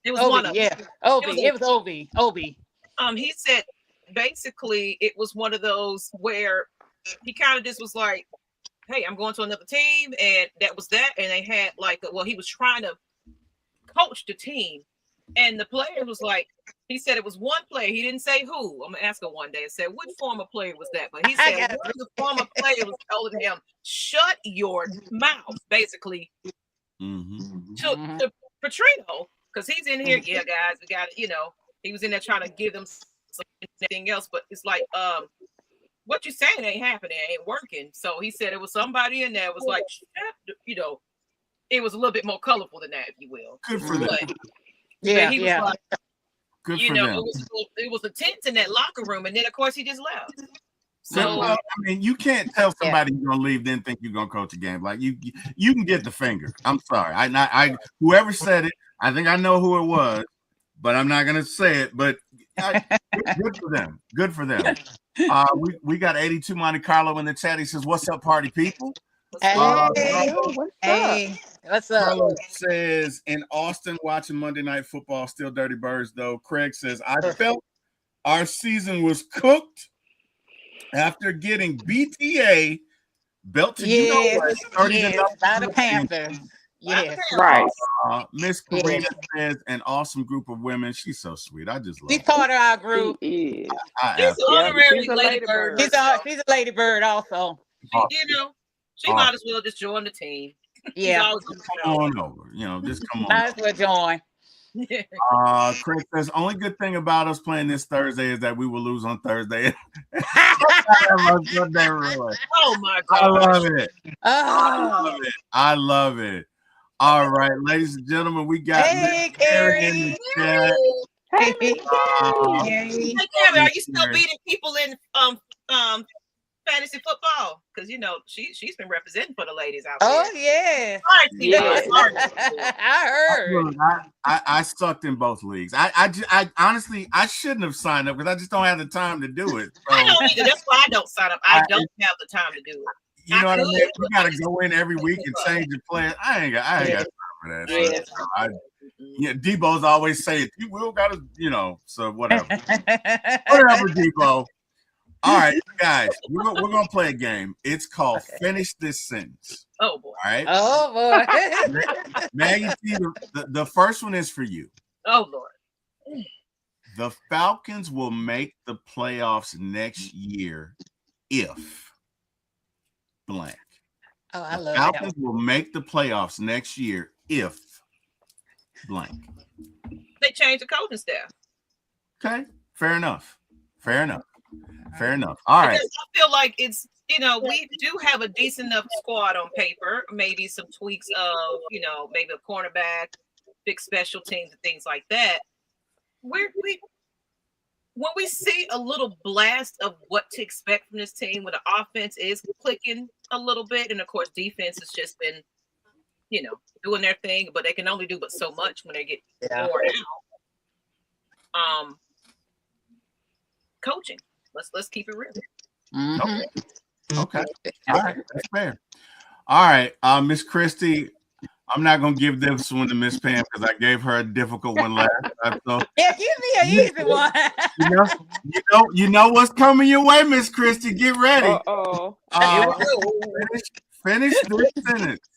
It was one of them. Yeah, Obi. It was Obi. He said basically it was one of those where he kind of just was like, hey, I'm going to another team, and that was that. And they had he was trying to coach the team, and the player was like, he said it was one player. He didn't say who. I'm gonna ask him one day and said, which former player was that? But he said one of the former players was telling him, shut your mouth, basically, to Petrino, because he's in here. Yeah, guys, we got he was in there trying to give them something else, but it's like, what you saying ain't happening, ain't working. So he said it was somebody in there was like, it was a little bit more colorful than that, if you will. Good for them. Yeah, he was yeah. like, Good for them. It was a tense in that locker room, and then of course he just left. So well, I mean, you can't tell somebody you're gonna leave, then think you're gonna coach a game. Like you can get the finger. I'm sorry. I whoever said it, I think I know who it was, but I'm not gonna say it. But good for them. Good for them. We got 82 Monte Carlo in the chat. He says, "What's up, party people?" Hey, what's up? Carlos says, in Austin, watching Monday Night Football, still Dirty Birds, though. Craig says, I felt our season was cooked after getting BTA belt to by the Panthers. Yes, right. Miss Karina says, an awesome group of women. She's so sweet. I just love her. She's part of our group. She is. She's an honorary lady bird. She's a lady bird also. She might as well just join the team. Yeah. Come on over. Just come on. Might as well join. Craig says, only good thing about us playing this Thursday is that we will lose on Thursday. Oh my God. I love it. I love it. All right, ladies and gentlemen, we got Carrie in the chat. Hey, Carrie, are you still beating people in fantasy football? Because she's been representing for the ladies out there. Oh yeah. I heard. Look, I sucked in both leagues. I honestly shouldn't have signed up because I just don't have the time to do it. So, I don't either. That's why I don't sign up. I don't have the time to do it. You know what I mean? You gotta go in every week and change your plan. I ain't got time for that. So, Debo's always saying, "You will gotta," so whatever. Whatever, Debo. All right, guys, we're gonna play a game. It's called Finish This Sentence. Oh boy. All right. Oh boy. Maggie, the first one is for you. Oh Lord. The Falcons will make the playoffs next year if blank. Oh, I love the Falcons will make the playoffs next year if blank. They changed the coaching staff. Okay, fair enough. All right. Because I feel like it's we do have a decent enough squad on paper. Maybe some tweaks of maybe a cornerback, big special teams and things like that. When we see a little blast of what to expect from this team, when the offense is clicking a little bit, and of course defense has just been, doing their thing, but they can only do but so much when they get worn out. Coaching. Let's keep it real. Mm-hmm. Okay. All right, that's fair. All right, Miss Christie. I'm not gonna give this one to Miss Pam because I gave her a difficult one last time. So give me an easy one. you know what's coming your way, Miss Christie. Get ready. Finish this sentence.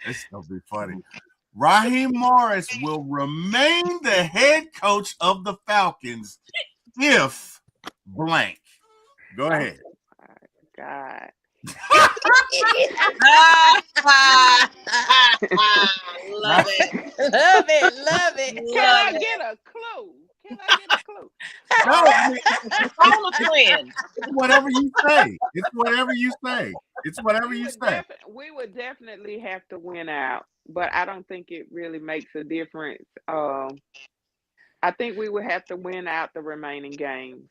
It's gonna be funny. Raheem Morris will remain the head coach of the Falcons if blank. Go ahead. Oh my God. Love it. Can I get a clue? No, I mean, it's whatever you say. We would definitely have to win out, but I don't think it really makes a difference. I think we would have to win out the remaining games.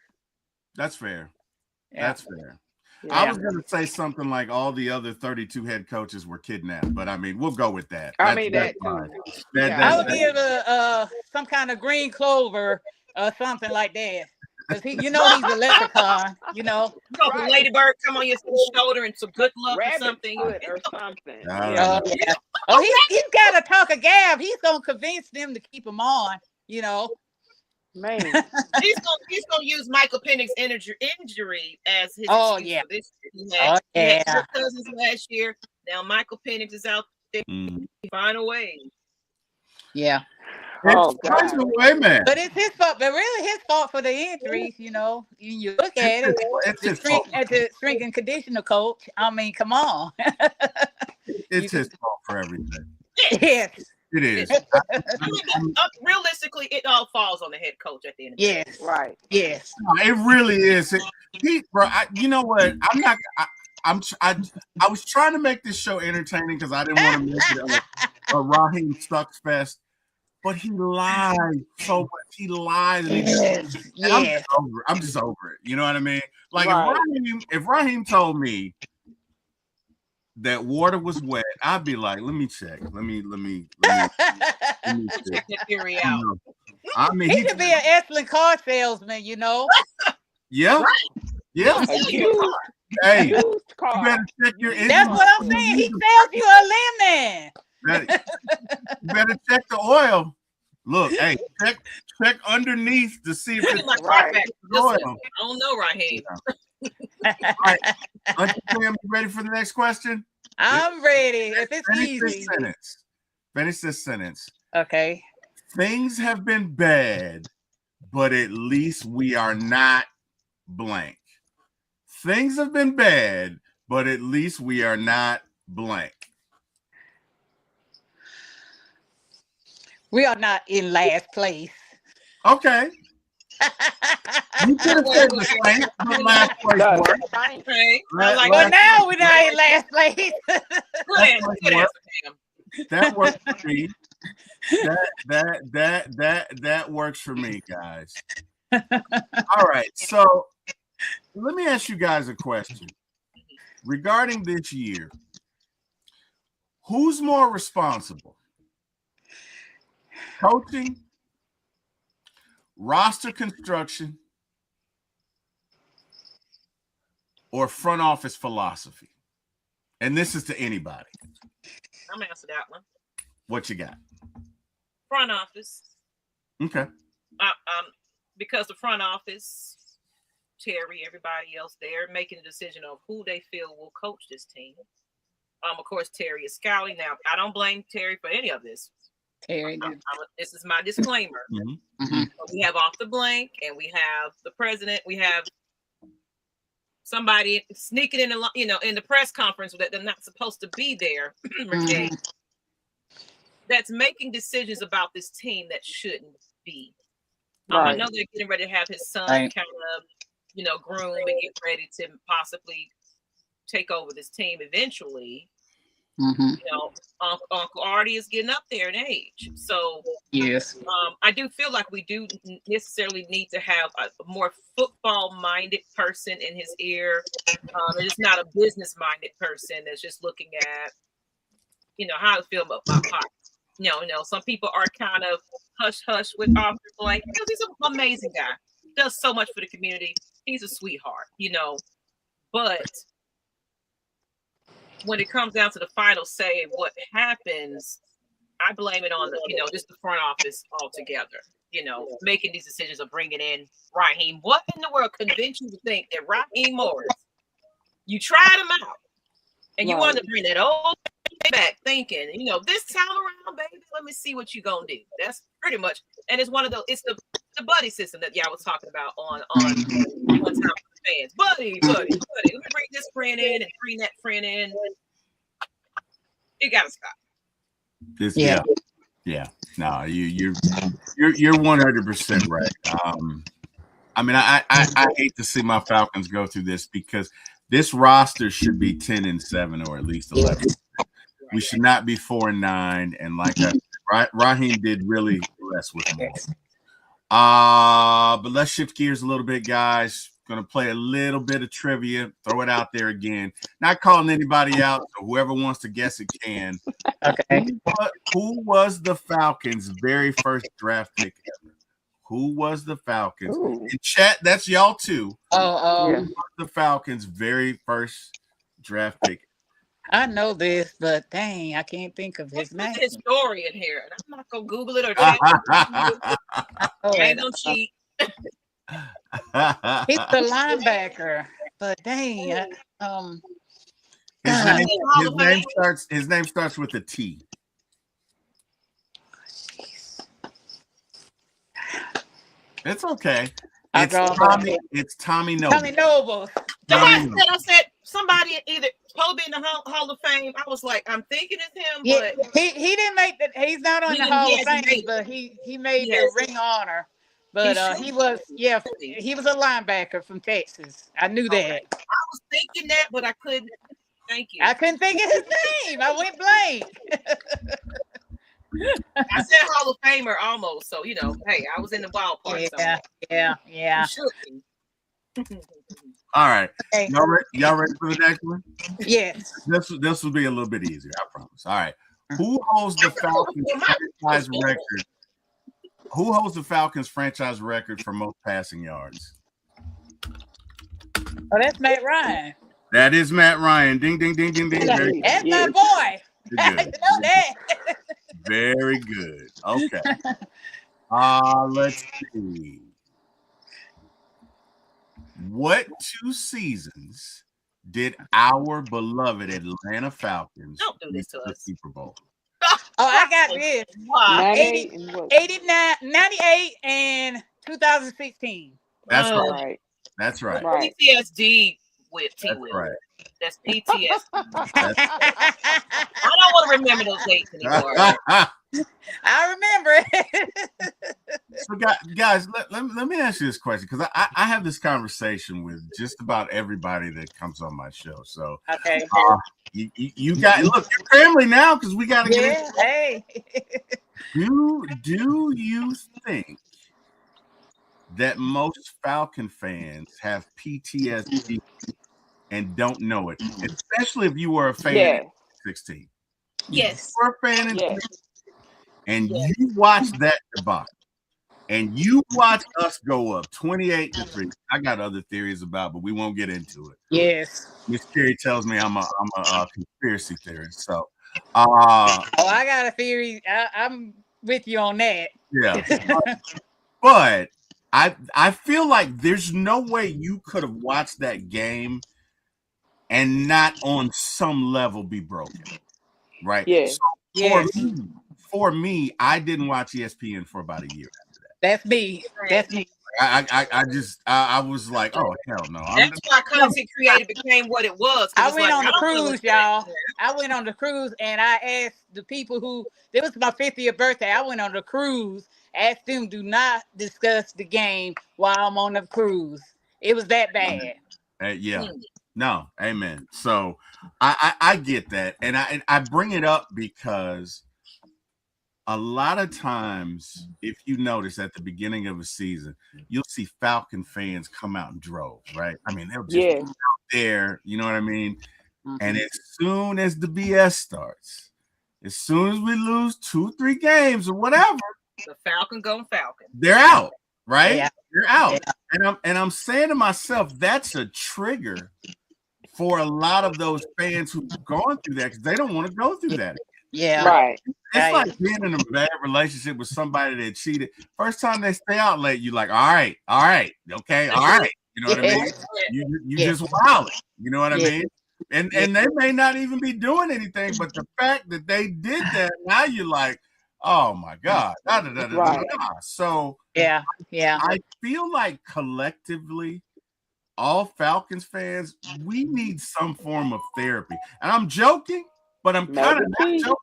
That's fair. Yeah. That's fair. Yeah. I was going to say something like all the other 32 head coaches were kidnapped, but I mean, we'll go with that. I mean, that too. I would give some kind of green clover or something like that. Because he's a leprechaun, Right. Ladybird come on your shoulder and some good luck Rabbit or something. or something. Yeah. Oh, he's got to talk a gab. He's going to convince them to keep him on, Man. He's gonna use Michael Penix's injury as his excuse for this year. He had Kirk Cousins last year. Now Michael Penix is out there. Find a way. Yeah. Oh God. Man. But it's his fault. But really his fault for the injuries, You look at it. It's his fault. As a strength and conditioner coach, I mean, come on. It's his fault for everything. Yes. It is. Realistically, it all falls on the head coach at the end of the day. Right. Yes. It really is. Pete, bro, you know what? I was trying to make this show entertaining because I didn't want to make it a Raheem Sucks Fest. But he lies so much. He lies. Yes. I'm just over it. You know what I mean? Like Right. if Raheem told me that water was wet, I'd be like, let me check. Let me check that theory out. I mean, he could be an excellent car salesman, you know. Yeah. Yeah. Hey, you better check your engine. That's what I'm saying. He sells you a lemon. You better check the oil. Look, hey, check underneath to see if it's right. Oil. I don't know, Raheem. All right, Auntie Pam, you ready for the next question? I'm ready. If it's easy. Finish this sentence. Okay. Things have been bad, but at least we are not blank. Things have been bad, but at least we are not blank. We are not in last place. Okay. You could have said the same, but last place worked. But now we're not in last place. That works for me. That works for me, guys. All right, so let me ask you guys a question regarding this year. Who's more responsible? Coaching, roster construction, or front office philosophy? And this is to anybody. I'm gonna answer that one. What you got? Front office. Okay. Because the front office, Terry, everybody else there, making a decision of who they feel will coach this team. Of course, Terry is scouting. Now, I don't blame Terry for any of this. Terry, this is my disclaimer. Mm-hmm. We have off the blank, and we have the president. We have somebody sneaking in the in the press conference that they're not supposed to be there. That's making decisions about this team that shouldn't be. I know they're getting ready to have his son kind of, groom and get ready to possibly take over this team eventually. Uncle Artie is getting up there in age. So yes, I do feel like we do necessarily need to have a more football-minded person in his ear. It's not a business-minded person that's just looking at, how I feel about my pocket. Some people are kind of hush-hush with Arthur Blank. He's an amazing guy. Does so much for the community. He's a sweetheart, But when it comes down to the final say of what happens, I blame it on just the front office altogether. Making these decisions of bringing in Raheem. What in the world convinced you to think that Raheem Morris? You tried him out, and you wanted to bring that old back, thinking, this time around, baby, let me see what you gonna do. That's pretty much, and it's one of those. It's the buddy system that y'all was talking about on Time for the Fans. Buddy. Let me bring this friend in and bring that friend in. You gotta stop. Yeah. No, you're 100% right. I mean, I hate to see my Falcons go through this because this roster should be 10-7 or at least 11. We should not be 4-9. And like Raheem did really less with them all. But let's shift gears a little bit, guys. Going to play a little bit of trivia. Throw it out there again. Not calling anybody out, so whoever wants to guess it can. Okay. Who was the Falcons' very first draft pick ever? Who was the Falcons? In chat, that's y'all too. Who was the Falcons' very first draft pick? I know this, but dang, I can't think of his name. His story in here, and I'm not gonna Google it or check it. Ain't no cheat. He's the linebacker, but dang, his name starts with a T. It's okay. It's Tommy Noble. Tommy Noble. I said somebody either probably in the Hall of Fame. I was like, I'm thinking it's him, but he didn't make that. He's not on the Hall of Fame, but he made the ring honor. But he was a linebacker from Texas. I knew that. I was thinking that, but I couldn't. Thank you. I couldn't think of his name. I went blank. I said Hall of Famer almost. So, hey, I was in the ballpark. Yeah. You should be. All right. Okay. Y'all ready for the next one? Yes. This will be a little bit easier, I promise. All right. Who holds the Falcons franchise record? Who holds the Falcons franchise record for most passing yards? Oh, that's Matt Ryan. That is Matt Ryan. Ding, ding, ding, ding, ding. That's my boy. I know that. Very good. Okay. Let's see. What 2 seasons did our beloved Atlanta Falcons do this to us. Super Bowl? Oh, I got this. 98 and 2016. That's right. That's right. PTSD with T. That's right. That's PTSD. I don't want to remember those dates anymore. I remember it. So, guys, let me ask you this question, because I have this conversation with just about everybody that comes on my show. So, okay, you got look, you're family now, because we got to get into hey. Do you think that most Falcon fans have PTSD and don't know it, especially if you were a fan in 16? Yes. You were a fan in 16, and you watched that debacle, and you watched us go up 28-3. I got other theories about, but we won't get into it. Yes. Miss Carey tells me I'm a conspiracy theorist. So, I got a theory. I'm with you on that. Yeah. But I feel like there's no way you could have watched that game and not on some level be broken. Right? Yeah. So for me, I didn't watch ESPN for about a year after that. That's me. I was like, oh hell no. That's why content creator became what it was. I went on the cruise, y'all. I went on the cruise and I asked the people who, it was my 50th birthday. I went on the cruise, asked them do not discuss the game while I'm on the cruise. It was that bad. No, amen. So I get that. And I bring it up because a lot of times, if you notice at the beginning of a season, you'll see Falcon fans come out in droves, right? I mean, they'll just out there, you know what I mean? Mm-hmm. And as soon as the BS starts, as soon as we lose 2-3 games or whatever, the Falcon going Falcon. They're out, right? Yeah. They're out. Yeah. And I'm saying to myself, that's a trigger for a lot of those fans who've gone through that, because they don't want to go through that. Yeah, right. It's like being in a bad relationship with somebody that cheated. First time they stay out late, you're like, all right, okay, all right. You know what I mean? You just wild. You know what I mean? And they may not even be doing anything, but the fact that they did that, now you're like, oh my God. Right. So I feel like collectively, all Falcons fans, we need some form of therapy. And I'm joking, but I'm kind of not joking,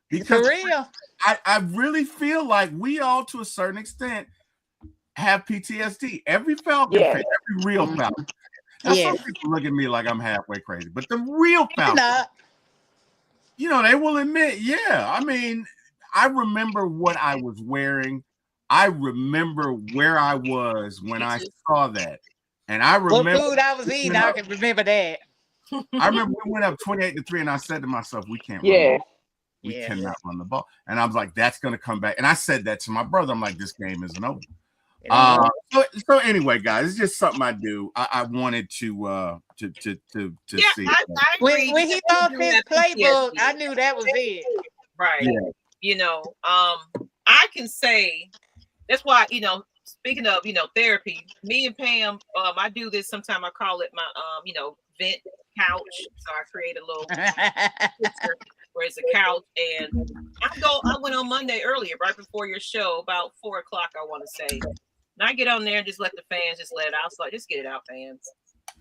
because for real. I really feel like we all, to a certain extent, have PTSD. Every Falcon fan, every real Falcon. Now, some people look at me like I'm halfway crazy, but the real Falcons, they will admit, I mean, I remember what I was wearing. I remember where I was when I saw that. And I remember what food I was eating. I can remember that. I remember we went up 28-3, and I said to myself, "We can't run the ball. We cannot run the ball." And I was like, "That's going to come back." And I said that to my brother. I'm like, "This game isn't over." So anyway, guys, it's just something I do. I wanted to see. I agree. When he lost his playbook, I knew that was it. Right. Yeah. I can say that's why, speaking of, therapy, me and Pam, I do this sometimes. I call it my, vent couch. So I create a little picture where it's a couch, and I went on Monday earlier, right before your show, about 4:00, I want to say. And I get on there and just let the fans just let it out. I was like, just get it out, fans.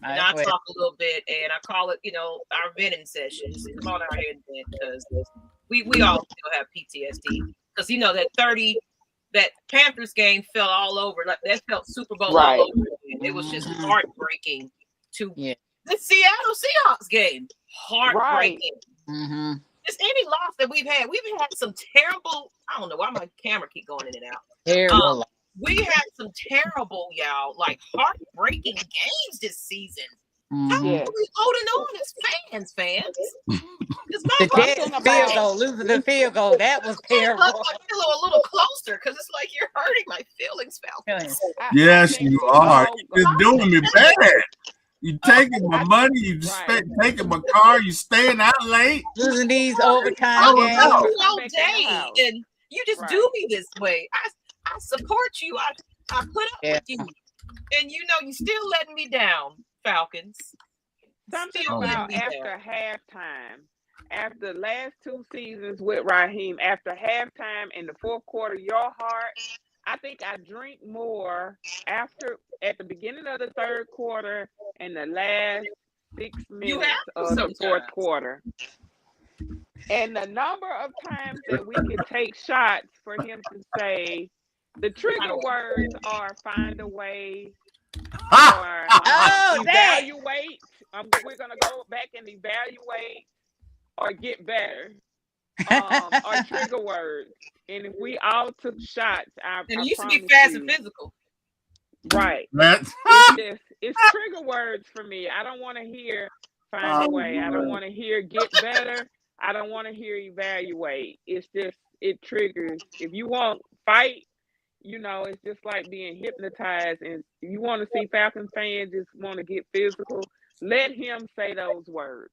And I talk a little bit, and I call it, our venting sessions. Come on out here and vent, because we all still have PTSD. Because that that Panthers game felt all over. Like that felt Super Bowl Right. all over. It was just heartbreaking to the Seattle Seahawks game. Heartbreaking. Right. Just any loss that we've had some terrible. I don't know why my camera keep going in and out. Terrible. We had some terrible, y'all, like heartbreaking games this season. How are we holding on as fans? The Jets field goal, losing the field goal, that was terrible. I feel a little closer because it's like you're hurting my feelings, Falcons. Yes, you are. You're doing me bad. You taking my money, you taking my car, you staying out late. Losing these overtime games. All day, and you just do me this way. I support you. I put up with you. And you still letting me down, Falcons. Something about after halftime, after the last 2 seasons with Raheem, after halftime in the fourth quarter, your heart, I think I drink more at the beginning of the third quarter and the last 6 minutes of the fourth quarter. And the number of times that we could take shots for him to say, the trigger words are find a way or evaluate. We're going to go back and evaluate or get better. Or trigger words. And if we all took shots, and it used to be fast and physical. Right. It's trigger words for me. I don't want to hear find a way. I don't want to hear get better. I don't want to hear evaluate. It's just, it triggers. If you want fight, it's just like being hypnotized. And if you want to see Falcons fans just want to get physical, let him say those words.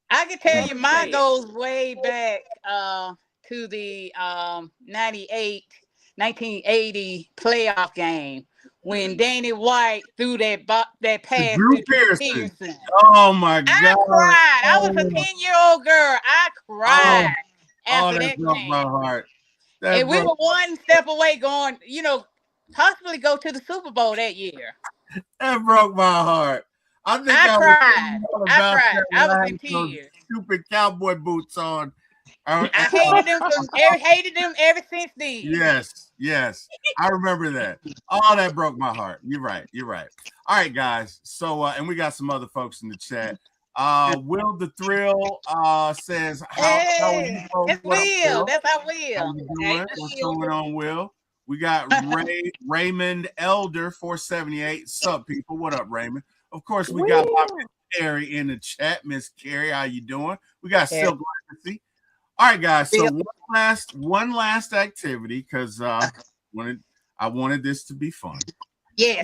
I can tell you mine goes way back to the 1980 playoff game when Danny White threw that pass to Pearson. Oh my God! I cried. I was a 10-year-old girl. I cried after that broke my heart. And we were one step away going, possibly go to the Super Bowl that year. That broke my heart. I cried. I was in tears. Stupid cowboy boots on. I hated them ever since then. Yes. I remember that. Oh, that broke my heart. You're right. All right, guys. So, and we got some other folks in the chat. Will the Thrill says, how are you folks? It's Will. That's our Will. How you doing? What's going on, Will? We got Raymond Elder 478. Sup, people? What up, Raymond? Of course, we got Miss Carrie in the chat. Miss Carrie, how you doing? We got Silk Legacy. All right, guys. So one last activity because I wanted this to be fun. Yeah,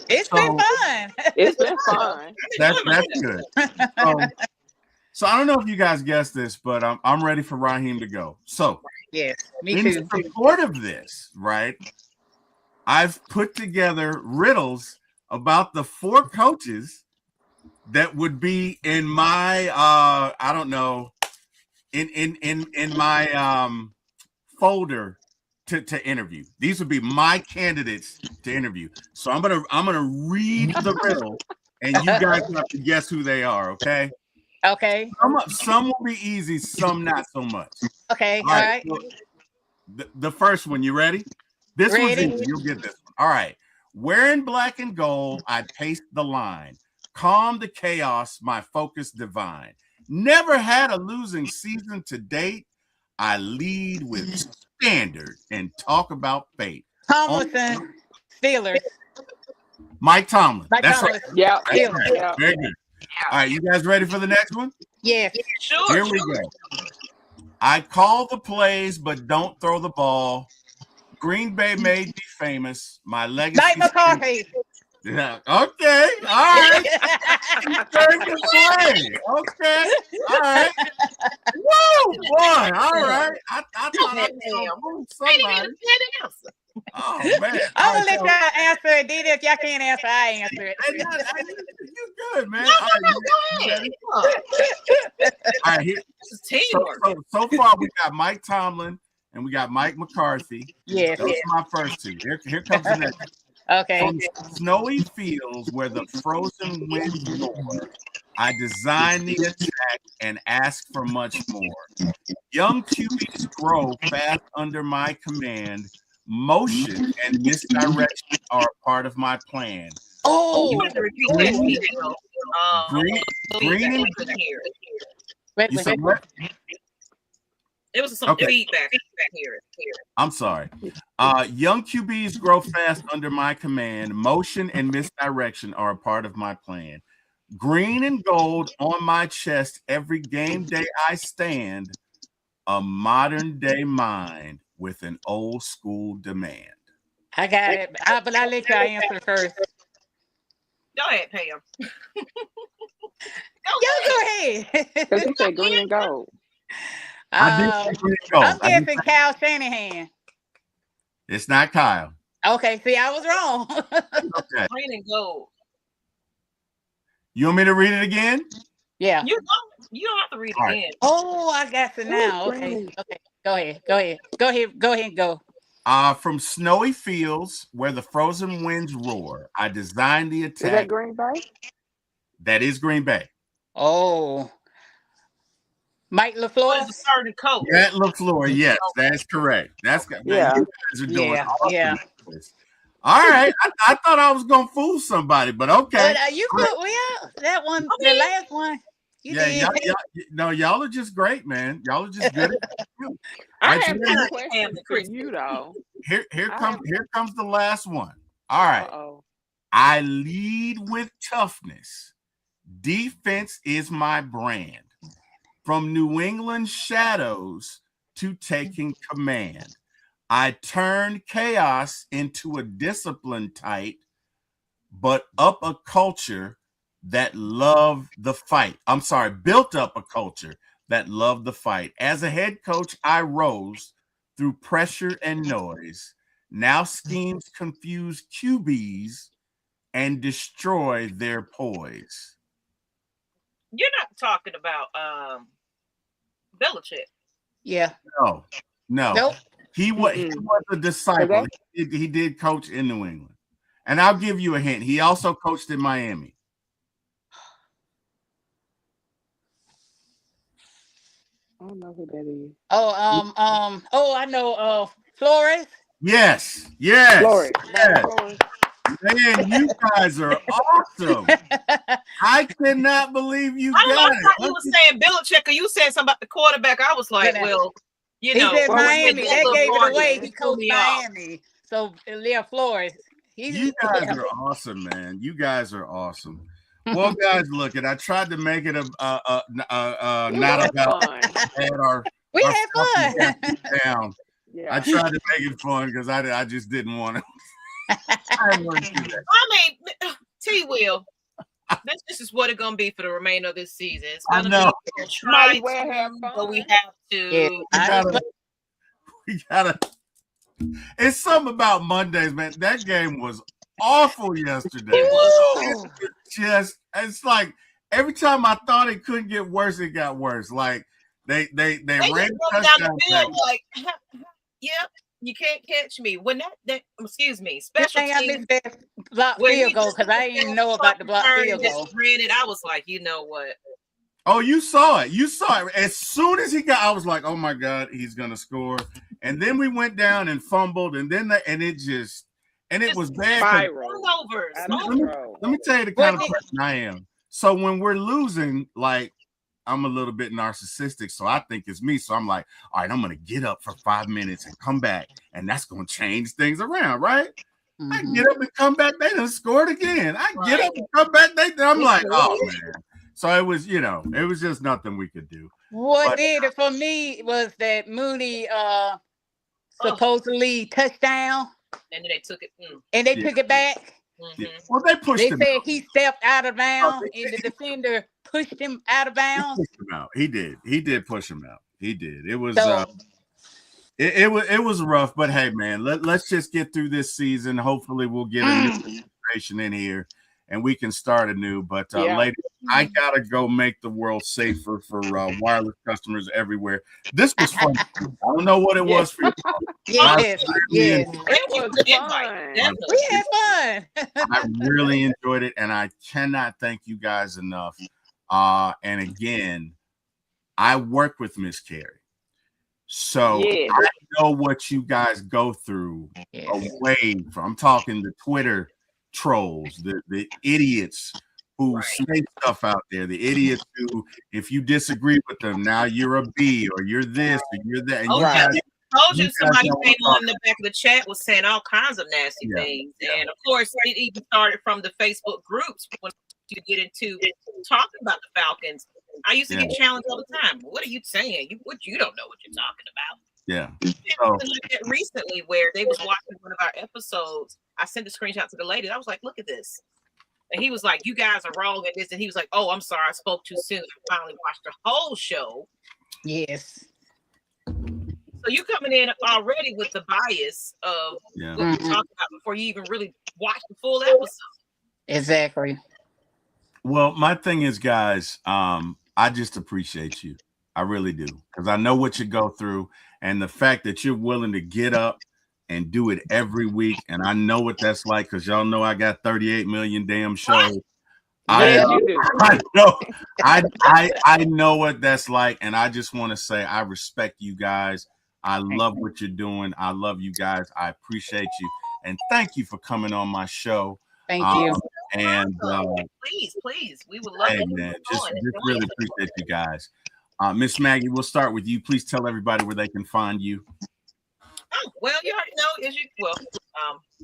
it's been fun. It's been fun. That's good. So I don't know if you guys guessed this, but I'm ready for Raheem to go. So yes, me too. In support of this, right? I've put together riddles about the 4 coaches that would be in my I don't know, in my folder to interview. These would be my candidates to interview. So I'm gonna read the riddle, and you guys have to guess who they are. Okay. Okay. Some will be easy, some not so much. Okay. All right. So the first one, you ready? This one's easy. You'll get this one. All right. Wearing black and gold, I pace the line. Calm the chaos, my focus divine. Never had a losing season to date. I lead with standard and talk about fate. Tomlinson, Steelers. Mike Tomlin. That's right. Yeah. Very good. All right, you guys ready for the next one? Yes. Sure. Here we go. I call the plays, but don't throw the ball. Green Bay made me famous. My legacy. Mike McCarthy. Yeah. Okay. All right. Very good play. Okay. All right. Woo! Boy. All right. I thought I was somebody. Oh man. I'm gonna let y'all answer it. Then if y'all can't answer, I answer it. You good, man. Go ahead. All right. So far we got Mike Tomlin and we got Mike McCarthy. Yes. Those are my first 2. Here comes the next. Okay. From snowy fields where the frozen winds roar, I design the attack and ask for much more. Young QBs grow fast under my command. Motion and misdirection are a part of my plan. Oh, You have to repeat that, Green and wait, you wait. said what? There was some feedback here. I'm sorry. Young QBs grow fast under my command. Motion and misdirection are a part of my plan. Green and gold on my chest. Every game day I stand. A modern day mind with an old school demand. I got it. But I'll let y'all answer first. Go ahead, Pam. Go ahead. Because you said green and gold. I did green and gold. I'm guessing Kyle Shanahan. It's not Kyle. Okay, see, I was wrong. Okay. Green and gold. You want me to read it again? Yeah. You don't have to read it again. Oh, I got it now. Okay. Go ahead and go. From snowy fields where the frozen winds roar, I designed the attack. Is that Green Bay? That is Green Bay. Oh. Mike LaFleur? What is a certain coach? Matt LaFleur, yes, that's correct. That's good. Yeah. You guys are doing awesome. Yeah. All right. I thought I was gonna fool somebody, but okay. But you put that one, the last one. Y'all are just great, man. Y'all are just good. I have a question for you though. Here comes the last one. All right. Uh-oh. I lead with toughness. Defense is my brand. From New England shadows to taking command. I turn chaos into a discipline tight, but up a culture that loved the fight. I'm sorry, built up a culture that loved the fight. As a head coach, I rose through pressure and noise. Now schemes confuse QBs and destroy their poise. You're not talking about Belichick. Yeah. No. Nope. He was a disciple. He did coach in New England. And I'll give you a hint. He also coached in Miami. I don't know who that is. I know Flores. Yes. Flores. Man, you guys are awesome. I cannot believe you got it. I thought you were saying Belichick, or you said something about the quarterback. I was like, well, he said Miami. That gave it away. He coached Miami. So Leo Flores. You guys are awesome, man. You guys are awesome. Well, guys, look, I tried to make it not about we had fun. Down. Yeah. I tried to make it fun because I just didn't want to. I mean, T-Will, this is what it's gonna be for the remainder of this season. It's gonna be try to have fun, but we have to. Yeah, we gotta. It's something about Mondays, man. That game was awful yesterday. It's like every time I thought it couldn't get worse, it got worse. Like they ran down the field like, yep. You can't catch me. When that excuse me, special teams. I missed that block field goal because I didn't know about the block field goal. Granted, I was like, you know what? Oh, you saw it. As soon as he got, I was like, oh my God, he's gonna score. And then we went down and fumbled, and then it was bad. Let me tell you the kind of person I am. So when we're losing, like, I'm a little bit narcissistic, so I think it's me. So I'm like, all right, I'm going to get up for 5 minutes and come back, and that's going to change things around, right? Mm-hmm. I get up and come back, they done scored again. I get up and come back, I'm like, oh, man. So it was, it was just nothing we could do. What did it for me was that Mooney supposedly touchdown. And then they took it. And they took it back. Mm-hmm. Well, they pushed him. They said he stepped out of bounds, and the defender pushed him out of bounds. He did push him out. He did. It was it was rough, but hey, man, let's just get through this season. Hopefully, we'll get a new administration in here, and we can start anew. But ladies, I gotta go make the world safer for wireless customers everywhere. This was fun. I don't know what it was for you. Yes. It was fun. We had fun. I really enjoyed it, and I cannot thank you guys enough. And again, I work with Miss Carrie. So I know what you guys go through away from. I'm talking the Twitter trolls, the idiots who say stuff out there, the idiots who, if you disagree with them, now you're a B or you're this or you're that. And somebody came on the back of the chat was saying all kinds of nasty things. And of course, it even started from the Facebook groups when you get into talking about the Falcons. I used to get challenged all the time. What are you saying? You don't know what you're talking about. Yeah. Like that recently where they was watching one of our episodes. I sent a screenshot to the lady. I was like, look at this. And he was like, you guys are wrong at this. And he was like, oh, I'm sorry. I spoke too soon. I finally watched the whole show. Yes. So you coming in already with the bias of what we're talking about before you even really watch the full episode. Exactly. Well, my thing is, guys, I just appreciate you. I really do. Because I know what you go through. And the fact that you're willing to get up and do it every week. And I know what that's like because y'all know I got 38 million damn shows. I know what that's like. And I just want to say I respect you guys. I love what you're doing. I love you guys. I appreciate you. And thank you for coming on my show. Thank you. And please, we would love man, just really appreciate you guys. Miss Maggie, we'll start with you. Please tell everybody where they can find you. Oh, well, you already know,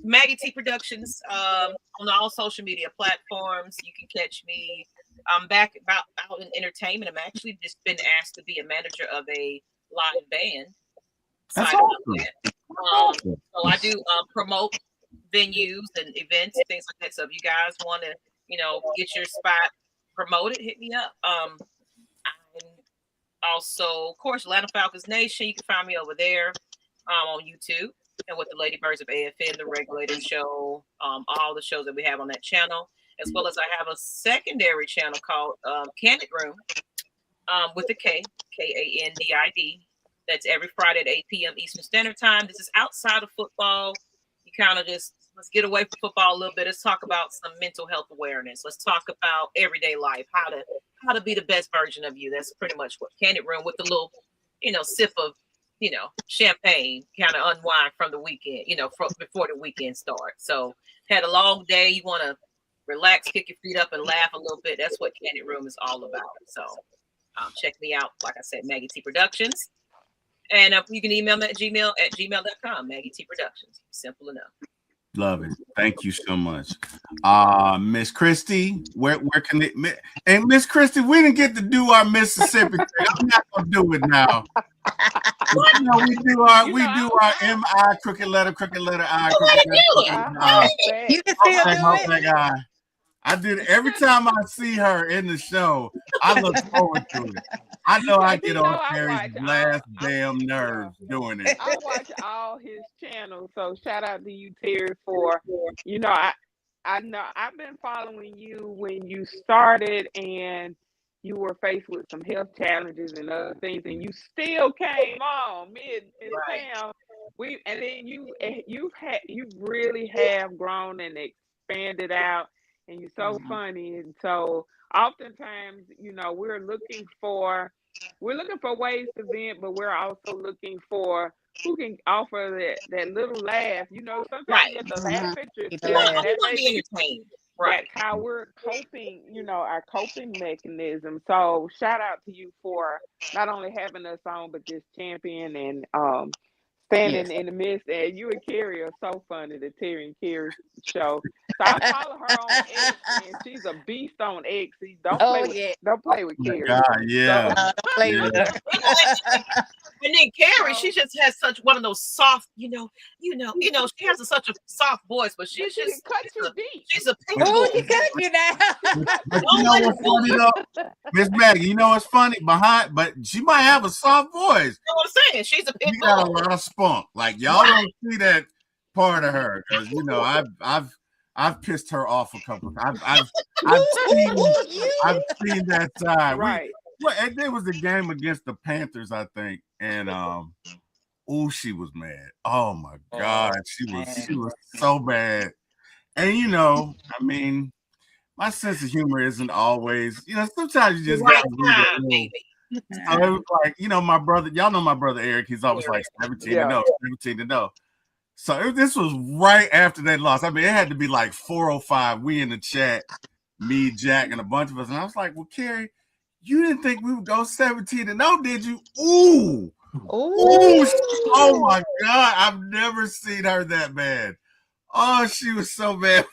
Maggie T Productions on all social media platforms. You can catch me. I'm back out in entertainment. I'm actually just been asked to be a manager of a live band. That's awesome. So I do promote venues and events and things like that. So if you guys want to, get your spot promoted, hit me up. And also, of course, Atlanta Falcons Nation. You can find me over there on YouTube and with the Ladies of AFN, the Regulator Show, all the shows that we have on that channel, as well as I have a secondary channel called Candid Room with the Kandid. That's every Friday at 8 p.m. Eastern Standard Time. This is outside of football. You kind of let's get away from football a little bit. Let's talk about some mental health awareness. Let's talk about everyday life, how to be the best version of you. That's pretty much what Candid Room with the little, sip of, champagne, kind of unwind from the weekend, before the weekend starts. So had a long day. You want to relax, kick your feet up and laugh a little bit. That's what Candid Room is all about. So check me out. Like I said, Maggie T Productions. And you can email me at gmail.com, Maggie T Productions. Simple enough. Love it. Thank you so much. Miss Christy, where can it? And Miss Christy, we didn't get to do our Mississippi thing. I'm not gonna do it now. We do our MI crooked letter I. You can still do it. I did it every time I see her in the show. I look forward to it. I know I get on Terry's last damn nerves doing it. I watch all his channels, so shout out to you, Terry, for I know I've been following you when you started and you were faced with some health challenges and other things, and you still came on mid-town. And then you really have grown and expanded out. And you're so funny, and so oftentimes, we're looking for ways to vent, but we're also looking for who can offer that little laugh. Sometimes you have to laugh at yourself. That may be entertained. Right, how we're coping, our coping mechanism. So shout out to you for not only having us on, but just champion and standing in the midst. And you and Carrie are so funny, the Terry and Carrie show. So I follow her on X, and she's a beast on X. Don't play with Carrie. Don't play with her. And then Carrie, she just has such one of those soft, she has such a soft voice, but she's just cut you deep. She's a pink. Oh, she cut you now. But you know what's funny though, Miss Maggie? You know what's funny but she might have a soft voice. You know what I'm saying? She's a pink. She got a lot of spunk. Like y'all don't see that part of her because I've pissed her off a couple of times. I've seen that side. Right. And there was a game against the Panthers, I think, and she was mad. Oh my God, she was so bad. And my sense of humor isn't always, sometimes you just Right gotta read the time, room. baby. So it was like, my brother, y'all know my brother Eric, he's always like 17-0, 17-0. So this was right after they lost. I mean, it had to be like 4:05. We in the chat, me, Jack, and a bunch of us. And I was like, well, Carrie, you didn't think we would go 17-0, did you? Ooh. Oh my God. I've never seen her that bad. Oh, she was so bad.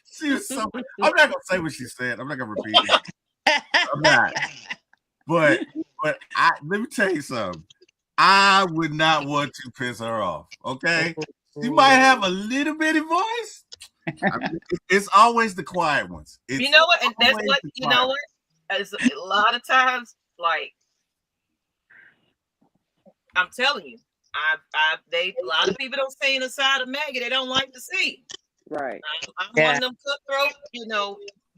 She was so bad. I'm not gonna say what she said. I'm not gonna repeat it. I'm not. But let me tell you something. I would not want to piss her off. Okay. She might have a little bitty voice. I mean, it's always the quiet ones. You know what? And that's what, as a lot of times, like, I'm telling you, a lot of people don't see the side of Maggie they don't like to see. Right. I'm one of them cutthroat,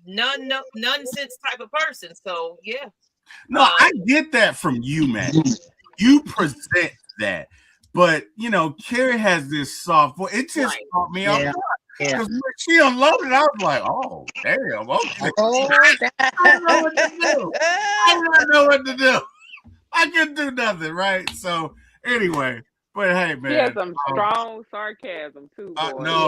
nonsense type of person. So yeah. No, I get that from you, man. You present that, but Carrie has this soft voice. It just caught me off guard. Because when she unloaded, I was like, "Oh, damn! Okay, I don't know what to do. I don't know what to do. I couldn't do nothing, right?" So anyway, but hey, man, she has some strong sarcasm too, boy. No,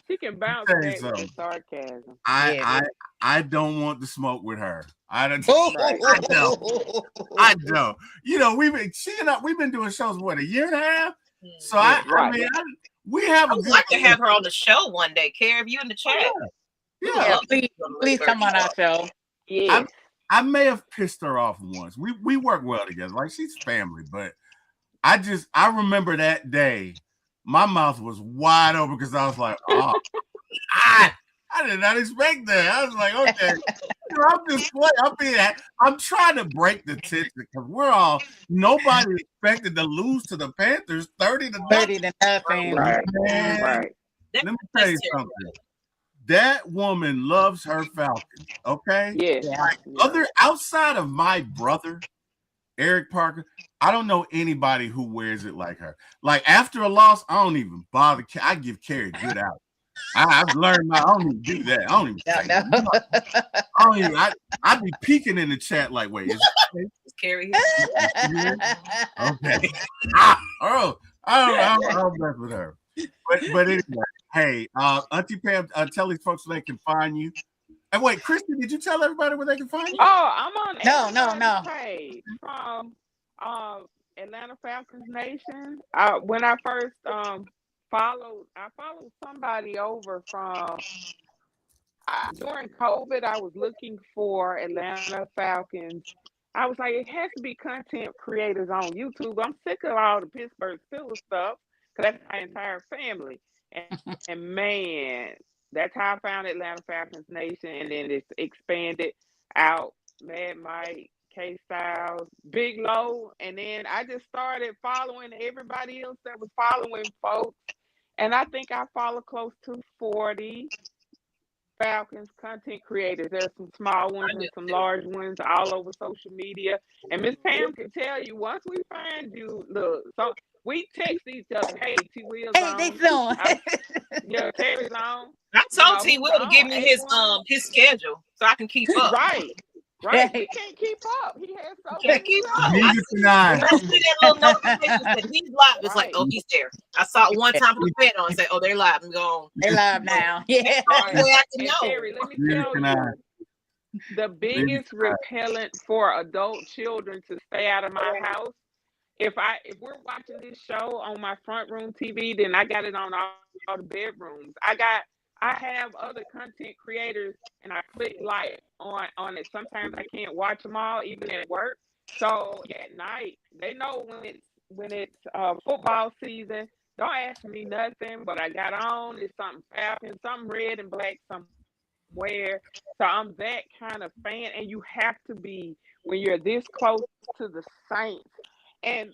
she can bounce back with the sarcasm. I don't want to smoke with her. I don't. We've been doing shows a year and a half. So I mean, we have. I'd like to have her on the show one day. Carrie, if you in the chat, please come on our show. Yeah, I may have pissed her off once. We work well together. Like, she's family, but I remember that day, my mouth was wide open because I was like, oh, I did not expect that. I was like, okay, I'm just playing. I'm trying to break the tension because nobody expected to lose to the Panthers 30-0. Right. Let me tell you something. That woman loves her Falcons. Okay. Yeah. Outside of my brother, Eric Parker, I don't know anybody who wears it like her. Like, after a loss, I don't even bother. I give Carrie a good out. I've learned I don't even do that. I don't even say that. I don't even. I be peeking in the chat like, wait, is Carrie? Okay. I'll mess with her. But anyway, hey, Auntie Pam, tell these folks where they can find you. And wait, Christy, did you tell everybody where they can find you? Oh, I'm on no page from Atlanta Falcons Nation. When I first followed somebody over from during COVID. I was looking for Atlanta Falcons. I was like, it has to be content creators on YouTube. I'm sick of all the Pittsburgh Steelers stuff because that's my entire family. And man, that's how I found Atlanta Falcons Nation, and then it's expanded out. Mad Mike, K Styles, Big Low, and then I just started following everybody else that was following folks. And I think I follow close to 40 Falcons content creators. There's some small ones and some large ones all over social media. And Miss Pam can tell you, once we find you, look, so we text each other, hey, T Will's on. Hey, they on. Yeah, Terry's on. I told T Will to give me his schedule so I can keep up. Right. He can't keep up. He has so can't keep up. I see that little notification that he's live. It's like, oh, he's there. I saw it one time for the fan on and say, oh, they're live. I'm going. They're live now. Yeah. Terry, let me tell you, the biggest repellent for adult children to stay out of my house. If we're watching this show on my front room TV, then I got it on all the bedrooms. I have other content creators, and I click like on it. Sometimes I can't watch them all, even at work. So at night, they know when it's football season. Don't ask me nothing, but I got on. It's something Falcon, something red and black somewhere. So I'm that kind of fan, and you have to be when you're this close to the Saints. And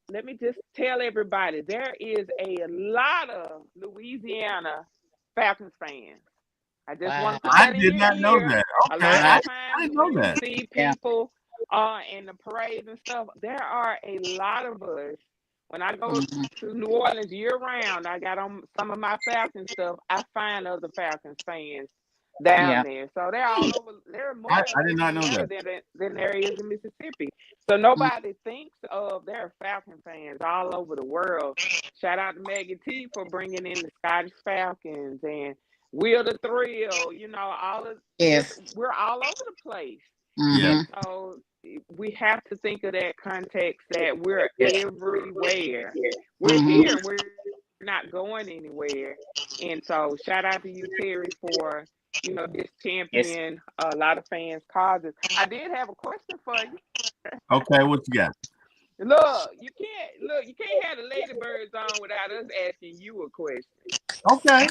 let me just tell everybody, there is a lot of Louisiana Falcons fans. I just want to put that I did not know that. Okay. I didn't know that. See people in the parades and stuff. There are a lot of us. When I go to New Orleans year round, I got on some of my Falcons stuff. I find other Falcons fans down there. So they're all over. There are more I in did not know Louisiana that. than there is in Mississippi. So nobody thinks of there are Falcon fans all over the world. Shout out to Maggie T for bringing in the Scottish Falcons and Will the Thrill. You know, all of Yes. we're all over the place. Yeah. Mhm. So we have to think of that context that we're Yes. everywhere. We're Mhm. here. We're not going anywhere. And so shout out to you, Terry, for this Yes. champion a lot of fans' causes. I did have a question for you. Okay, what you got? You can't have the ladybirds on without us asking you a question. Okay,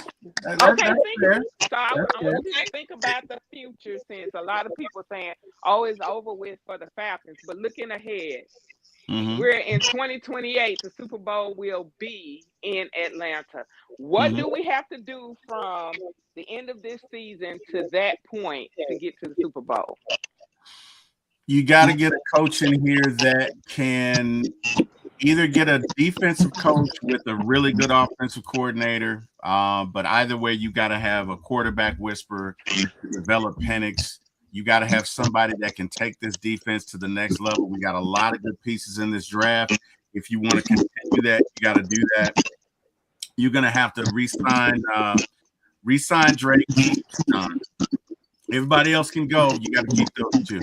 Okay, that's think. fair. So I That's fair. want you to think about the future, since a lot of people saying, "Oh, it's over with for the Falcons," but looking ahead, Mm-hmm. we're in 2028. The Super Bowl will be in Atlanta. What Mm-hmm. do we have to do from the end of this season to that point to get to the Super Bowl? You got to get a coach in here that can either get a defensive coach with a really good offensive coordinator, but either way, you got to have a quarterback whisperer to develop Penix. You got to have somebody that can take this defense to the next level. We got a lot of good pieces in this draft. If you want to continue that, you got to do that. You're going to have to re-sign Drake. Everybody else can go. You got to keep those two.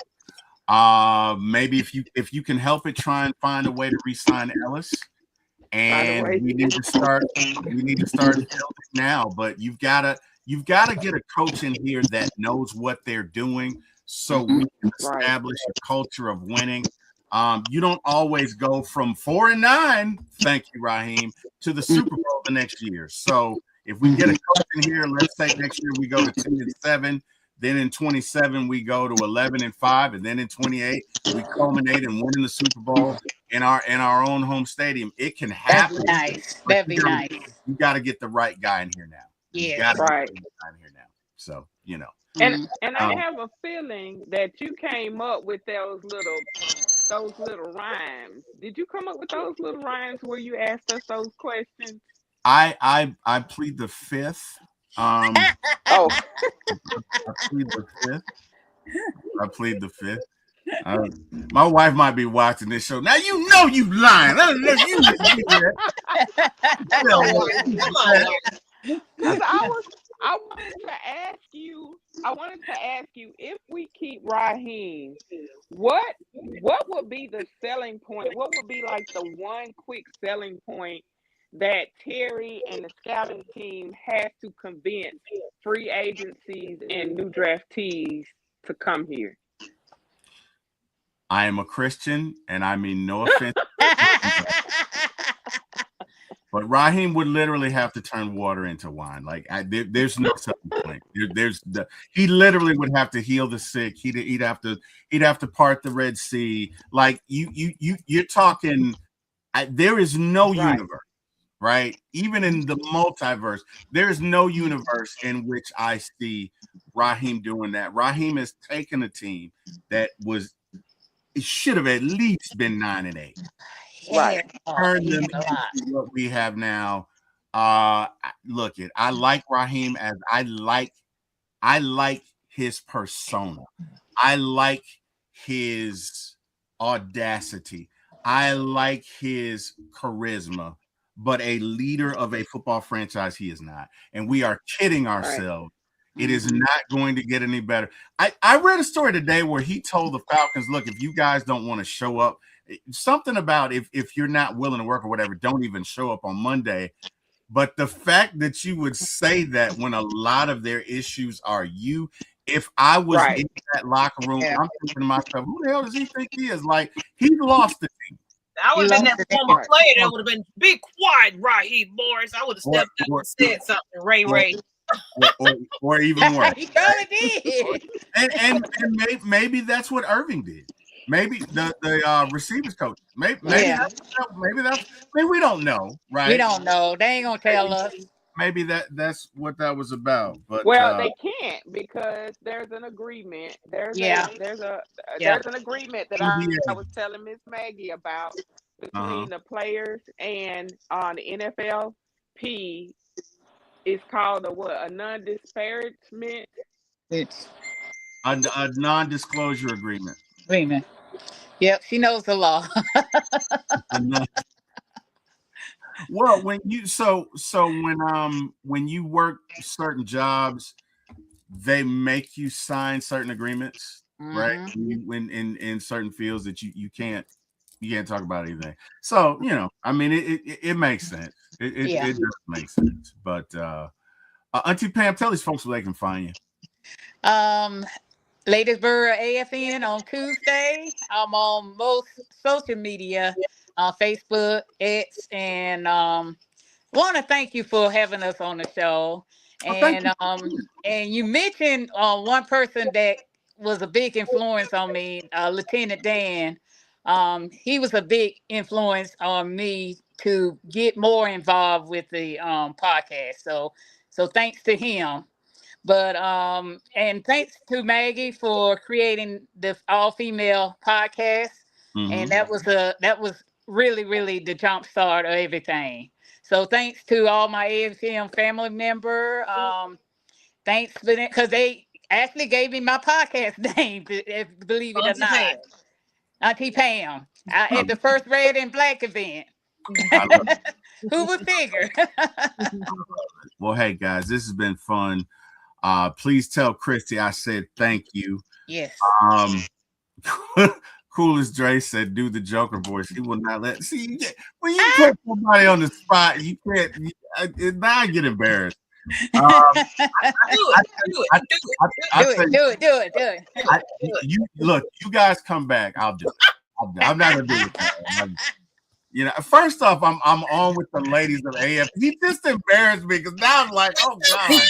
Maybe if you can help it, try and find a way to re-sign Ellis. And we need to start building now. But you've gotta get a coach in here that knows what they're doing, so we can establish a culture of winning. You don't always go from 4-9, thank you, Raheem, to the Super Bowl the next year. So if we get a coach in here, let's say next year we go to 10-7. Then in 27 we go to 11-5, and then in 28 we culminate in winning the Super Bowl in our own home stadium. It can happen. That'd be nice. You got to get the right guy in here now. Yeah, right. Get the right guy in here now. So And I have a feeling that you came up with those little rhymes. Did you come up with those little rhymes where you asked us those questions? I plead the fifth. I plead the fifth. My wife might be watching this show now. You know you lying. I don't know you. I wanted to ask you if we keep Raheem, what would be the selling point? What would be like the one quick selling point that Terry and the scouting team has to convince free agencies and new draftees to come here? I am a Christian, and I mean no offense. But Raheem would literally have to turn water into wine. Like there's no selling point. He literally would have to heal the sick. He'd have to part the Red Sea. Like you're talking. There is no universe, right? Even in the multiverse, there is no universe in which I see Raheem doing that. Raheem has taken a team that it should have at least been 9-8. Right. Turn them into what we have now. Look, I like Raheem as I like his persona. I like his audacity. I like his charisma. But a leader of a football franchise, he is not. And we are kidding ourselves. It is not going to get any better. I read a story today where he told the Falcons, look, if you guys don't want to show up, something about if you're not willing to work or whatever, don't even show up on Monday. But the fact that you would say that when a lot of their issues are you, if I was in that locker room, I'm thinking to myself, who the hell does he think he is? Like, he lost the team. I would have been that former player that would have been, be quiet, Raheem Morris. I would have stepped up and said something, Ray. Or even worse. He probably did. And maybe that's what Irving did. Maybe the receivers coach. Maybe that's we don't know, right? We don't know. They ain't gonna tell us. Maybe that's what that was about. But they can't, because there's an agreement. There's an agreement that I was telling Miss Maggie about between the players and the NFLP. It's called a non-disparagement It's A non-disclosure agreement. agreement. Yep, she knows the law. Well, when you work certain jobs, they make you sign certain agreements, right? When in certain fields that you can't talk about anything. So I mean, it makes sense. It does make sense. But Auntie Pam, tell these folks where they can find you. Ladies of AFN on Tuesday. I'm on most social media, Facebook, X, and want to thank you for having us on the show. And and you mentioned one person that was a big influence on me, Lieutenant Dan. He was a big influence on me to get more involved with the podcast. So thanks to him. But and thanks to Maggie for creating the all female podcast. And that was really the jump start of everything. So thanks to all my AFM family member. Thanks for that, because they actually gave me my podcast name, believe it or Auntie not. Pam. Auntie Pam. At the first Red and Black event. Who would figure? Well, hey guys, this has been fun. Please tell Christy I said thank you. Yes. Coolest Dre said, "Do the Joker voice." He will not let. See, when you put somebody on the spot, you can't. Now I get embarrassed. Do it. You look. You guys come back. I'll do it. I'm not gonna do it. First off, I'm on with the ladies of AF. He just embarrassed me because now I'm like, oh god.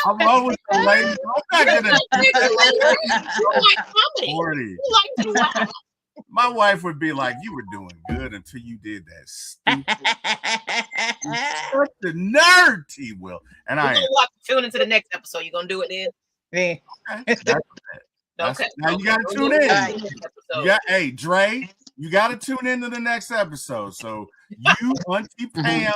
I'm on with the ladies. I'm not gonna. My wife would be like, "You were doing good until you did that stupid." Such a nerd, T. Will. And I tune into the next episode. You gonna do it then? Yeah. Okay. Now you gotta tune in. Hey, Dre, you gotta tune into the next episode. So you, Auntie Pam,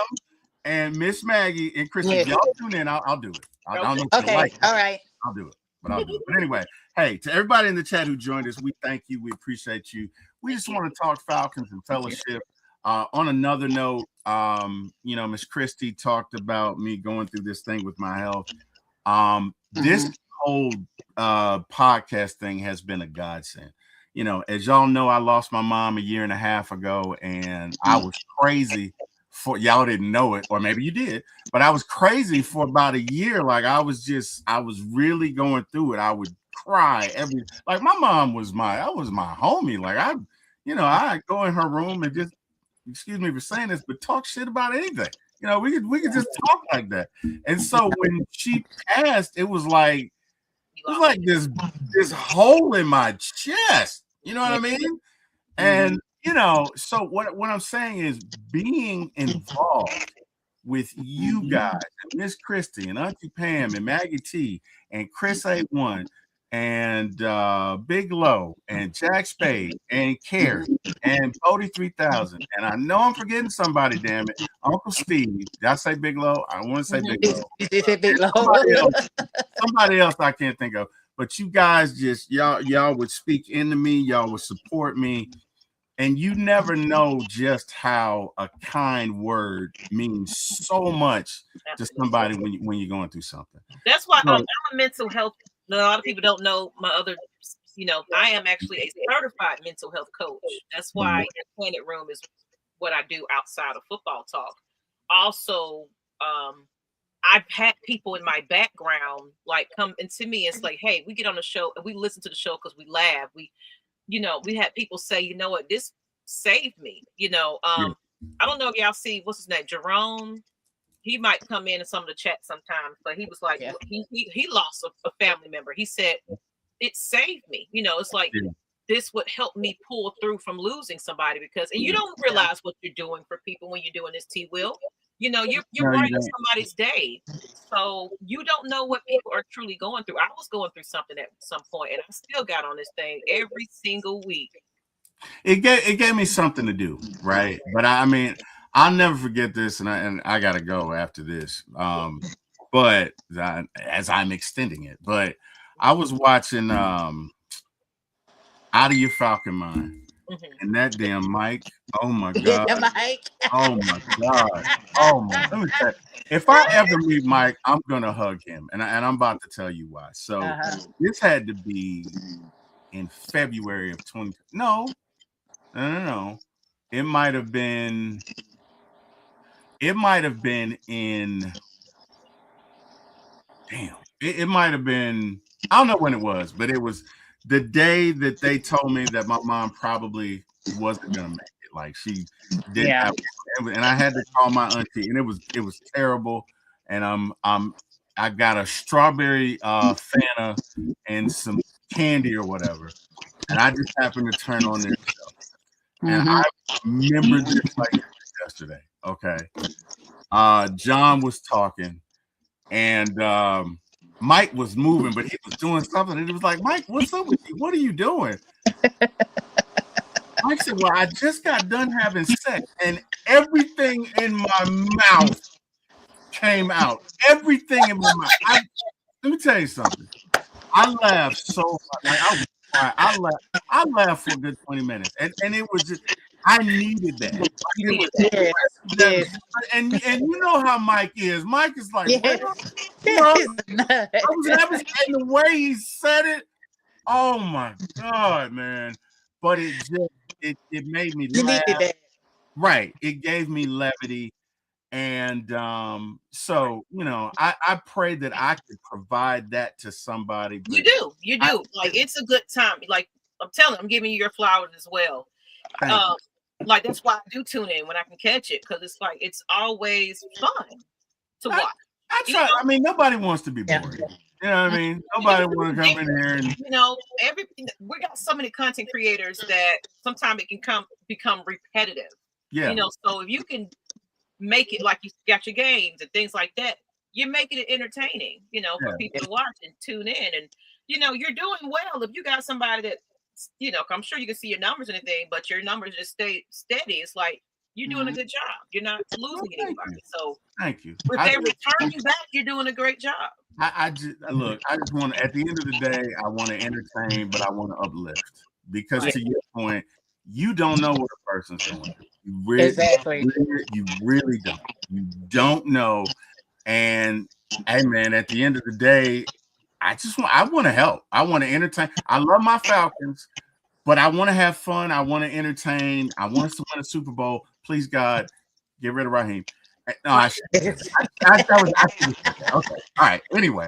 and Miss Maggie and Christy, y'all tune in. I'll do it. I don't know if you like it. All right. I'll do it. But anyway, hey, to everybody in the chat who joined us, we thank you. We appreciate you. We just want to talk Falcons and fellowship. On another note, Miss Christy talked about me going through this thing with my health. This whole podcast thing has been a godsend. As y'all know, I lost my mom a year and a half ago, and I was crazy. For y'all didn't know it, or maybe you did, but I was crazy for about a year. Like I was really going through it. I would cry like my mom was my homie. Like I'd go in her room and just, excuse me for saying this, but talk shit about anything. We could just talk like that. And so when she passed, it was like this hole in my chest. You know what I mean? And so what I'm saying is being involved with you guys, and Miss Christy and Auntie Pam and Maggie T and Chris A1 and Big Low and Jack Spade and Carrie and Bodie 3000. And I know I'm forgetting somebody, damn it. Uncle Steve. Did I say Big Low? I want to say Big Low. Big Low. Somebody else I can't think of. But you guys just, y'all would speak into me. Y'all would support me. And you never know just how a kind word means so much to somebody when you're going through something. That's why I'm a mental health. A lot of people don't know my other. I am actually a certified mental health coach. That's why Planet Room is what I do outside of football talk. Also, I've had people in my background like come into me and say, "Hey, we get on the show and we listen to the show because we laugh. We had people say, you know what, this saved me. I don't know if y'all see what's his name, Jerome. He might come in some of the chat sometimes, but he was like, he lost a family member. He said it saved me. It's like this would help me pull through from losing somebody and you don't realize what you're doing for people when you're doing this. T. Will, you're brightening somebody's day, so you don't know what people are truly going through. I was going through something at some point, and I still got on this thing every single week. It gave me something to do, right? But I mean, I'll never forget this, and I gotta go after this. But as I'm extending it, but I was watching Out of Your Falcon Mind. And that damn Mike, oh my God. Mike. Oh my God. Oh my. Let me tell you, if I ever meet Mike, I'm gonna hug him. And I'm about to tell you why. So this had to be in February of 20. No. It might have been in damn. It might have been, I don't know when it was, but it was the day that they told me that my mom probably wasn't gonna make it. Like she didn't have, and I had to call my auntie, and it was terrible. And I got a strawberry Fanta and some candy or whatever, and I just happened to turn on this show, and I remember this like yesterday. Okay, John was talking, and Mike was moving, but he was doing something, and it was like, Mike, what's up with you? What are you doing? Mike said, well, I just got done having sex, and everything in my mouth came out. Everything in my mouth. Let me tell you something. I laughed so hard. Like, I was crying. I laughed for a good 20 minutes. And it was just, I needed that. Yes. And you know how Mike is. Mike is like, well, you know, I was having, and the way he said it, oh my God, man. But it just it made me laugh. Right. It gave me levity. And so, you know, I pray that I could provide that to somebody. You do. Like, it's a good time. Like, I'm giving you your flowers as well. Like, that's why I do tune in when I can catch it, because it's like, it's always fun to watch. I try. I mean, nobody wants to be bored. You know what I mean? Nobody want to come in here and, you know, we got so many content creators that sometimes it can become repetitive. Yeah. You know, so if you can make it like you got your games and things like that, you're making it entertaining, you know, for people to watch and tune in. And, you know, you're doing well if you got somebody that, you know, I'm sure you can see your numbers and anything, but your numbers just stay steady. It's like you're doing a good job. You're not losing anybody. So thank you. If they return you back, you're doing a great job. I just want, at the end of the day, I want to entertain, but I want to uplift, because to your point, you don't know what a person's going through. You really don't. You don't know. And hey, man, at the end of the day, I want to help. I want to entertain. I love my Falcons, but I want to have fun. I want to entertain. I want us to win a Super Bowl. Please, God, get rid of Raheem. No, I should. Okay. All right. Anyway,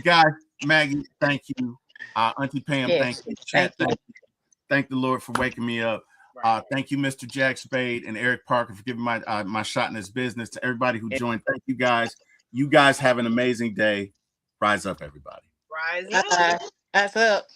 guys, Maggie, thank you. Auntie Pam, thank you. Chat, thank you. Thank the Lord for waking me up. Thank you, Mr. Jack Spade and Eric Parker, for giving my shot in this business. To everybody who joined, thank you guys. You guys have an amazing day. Rise up, everybody. Rise up. Rise up.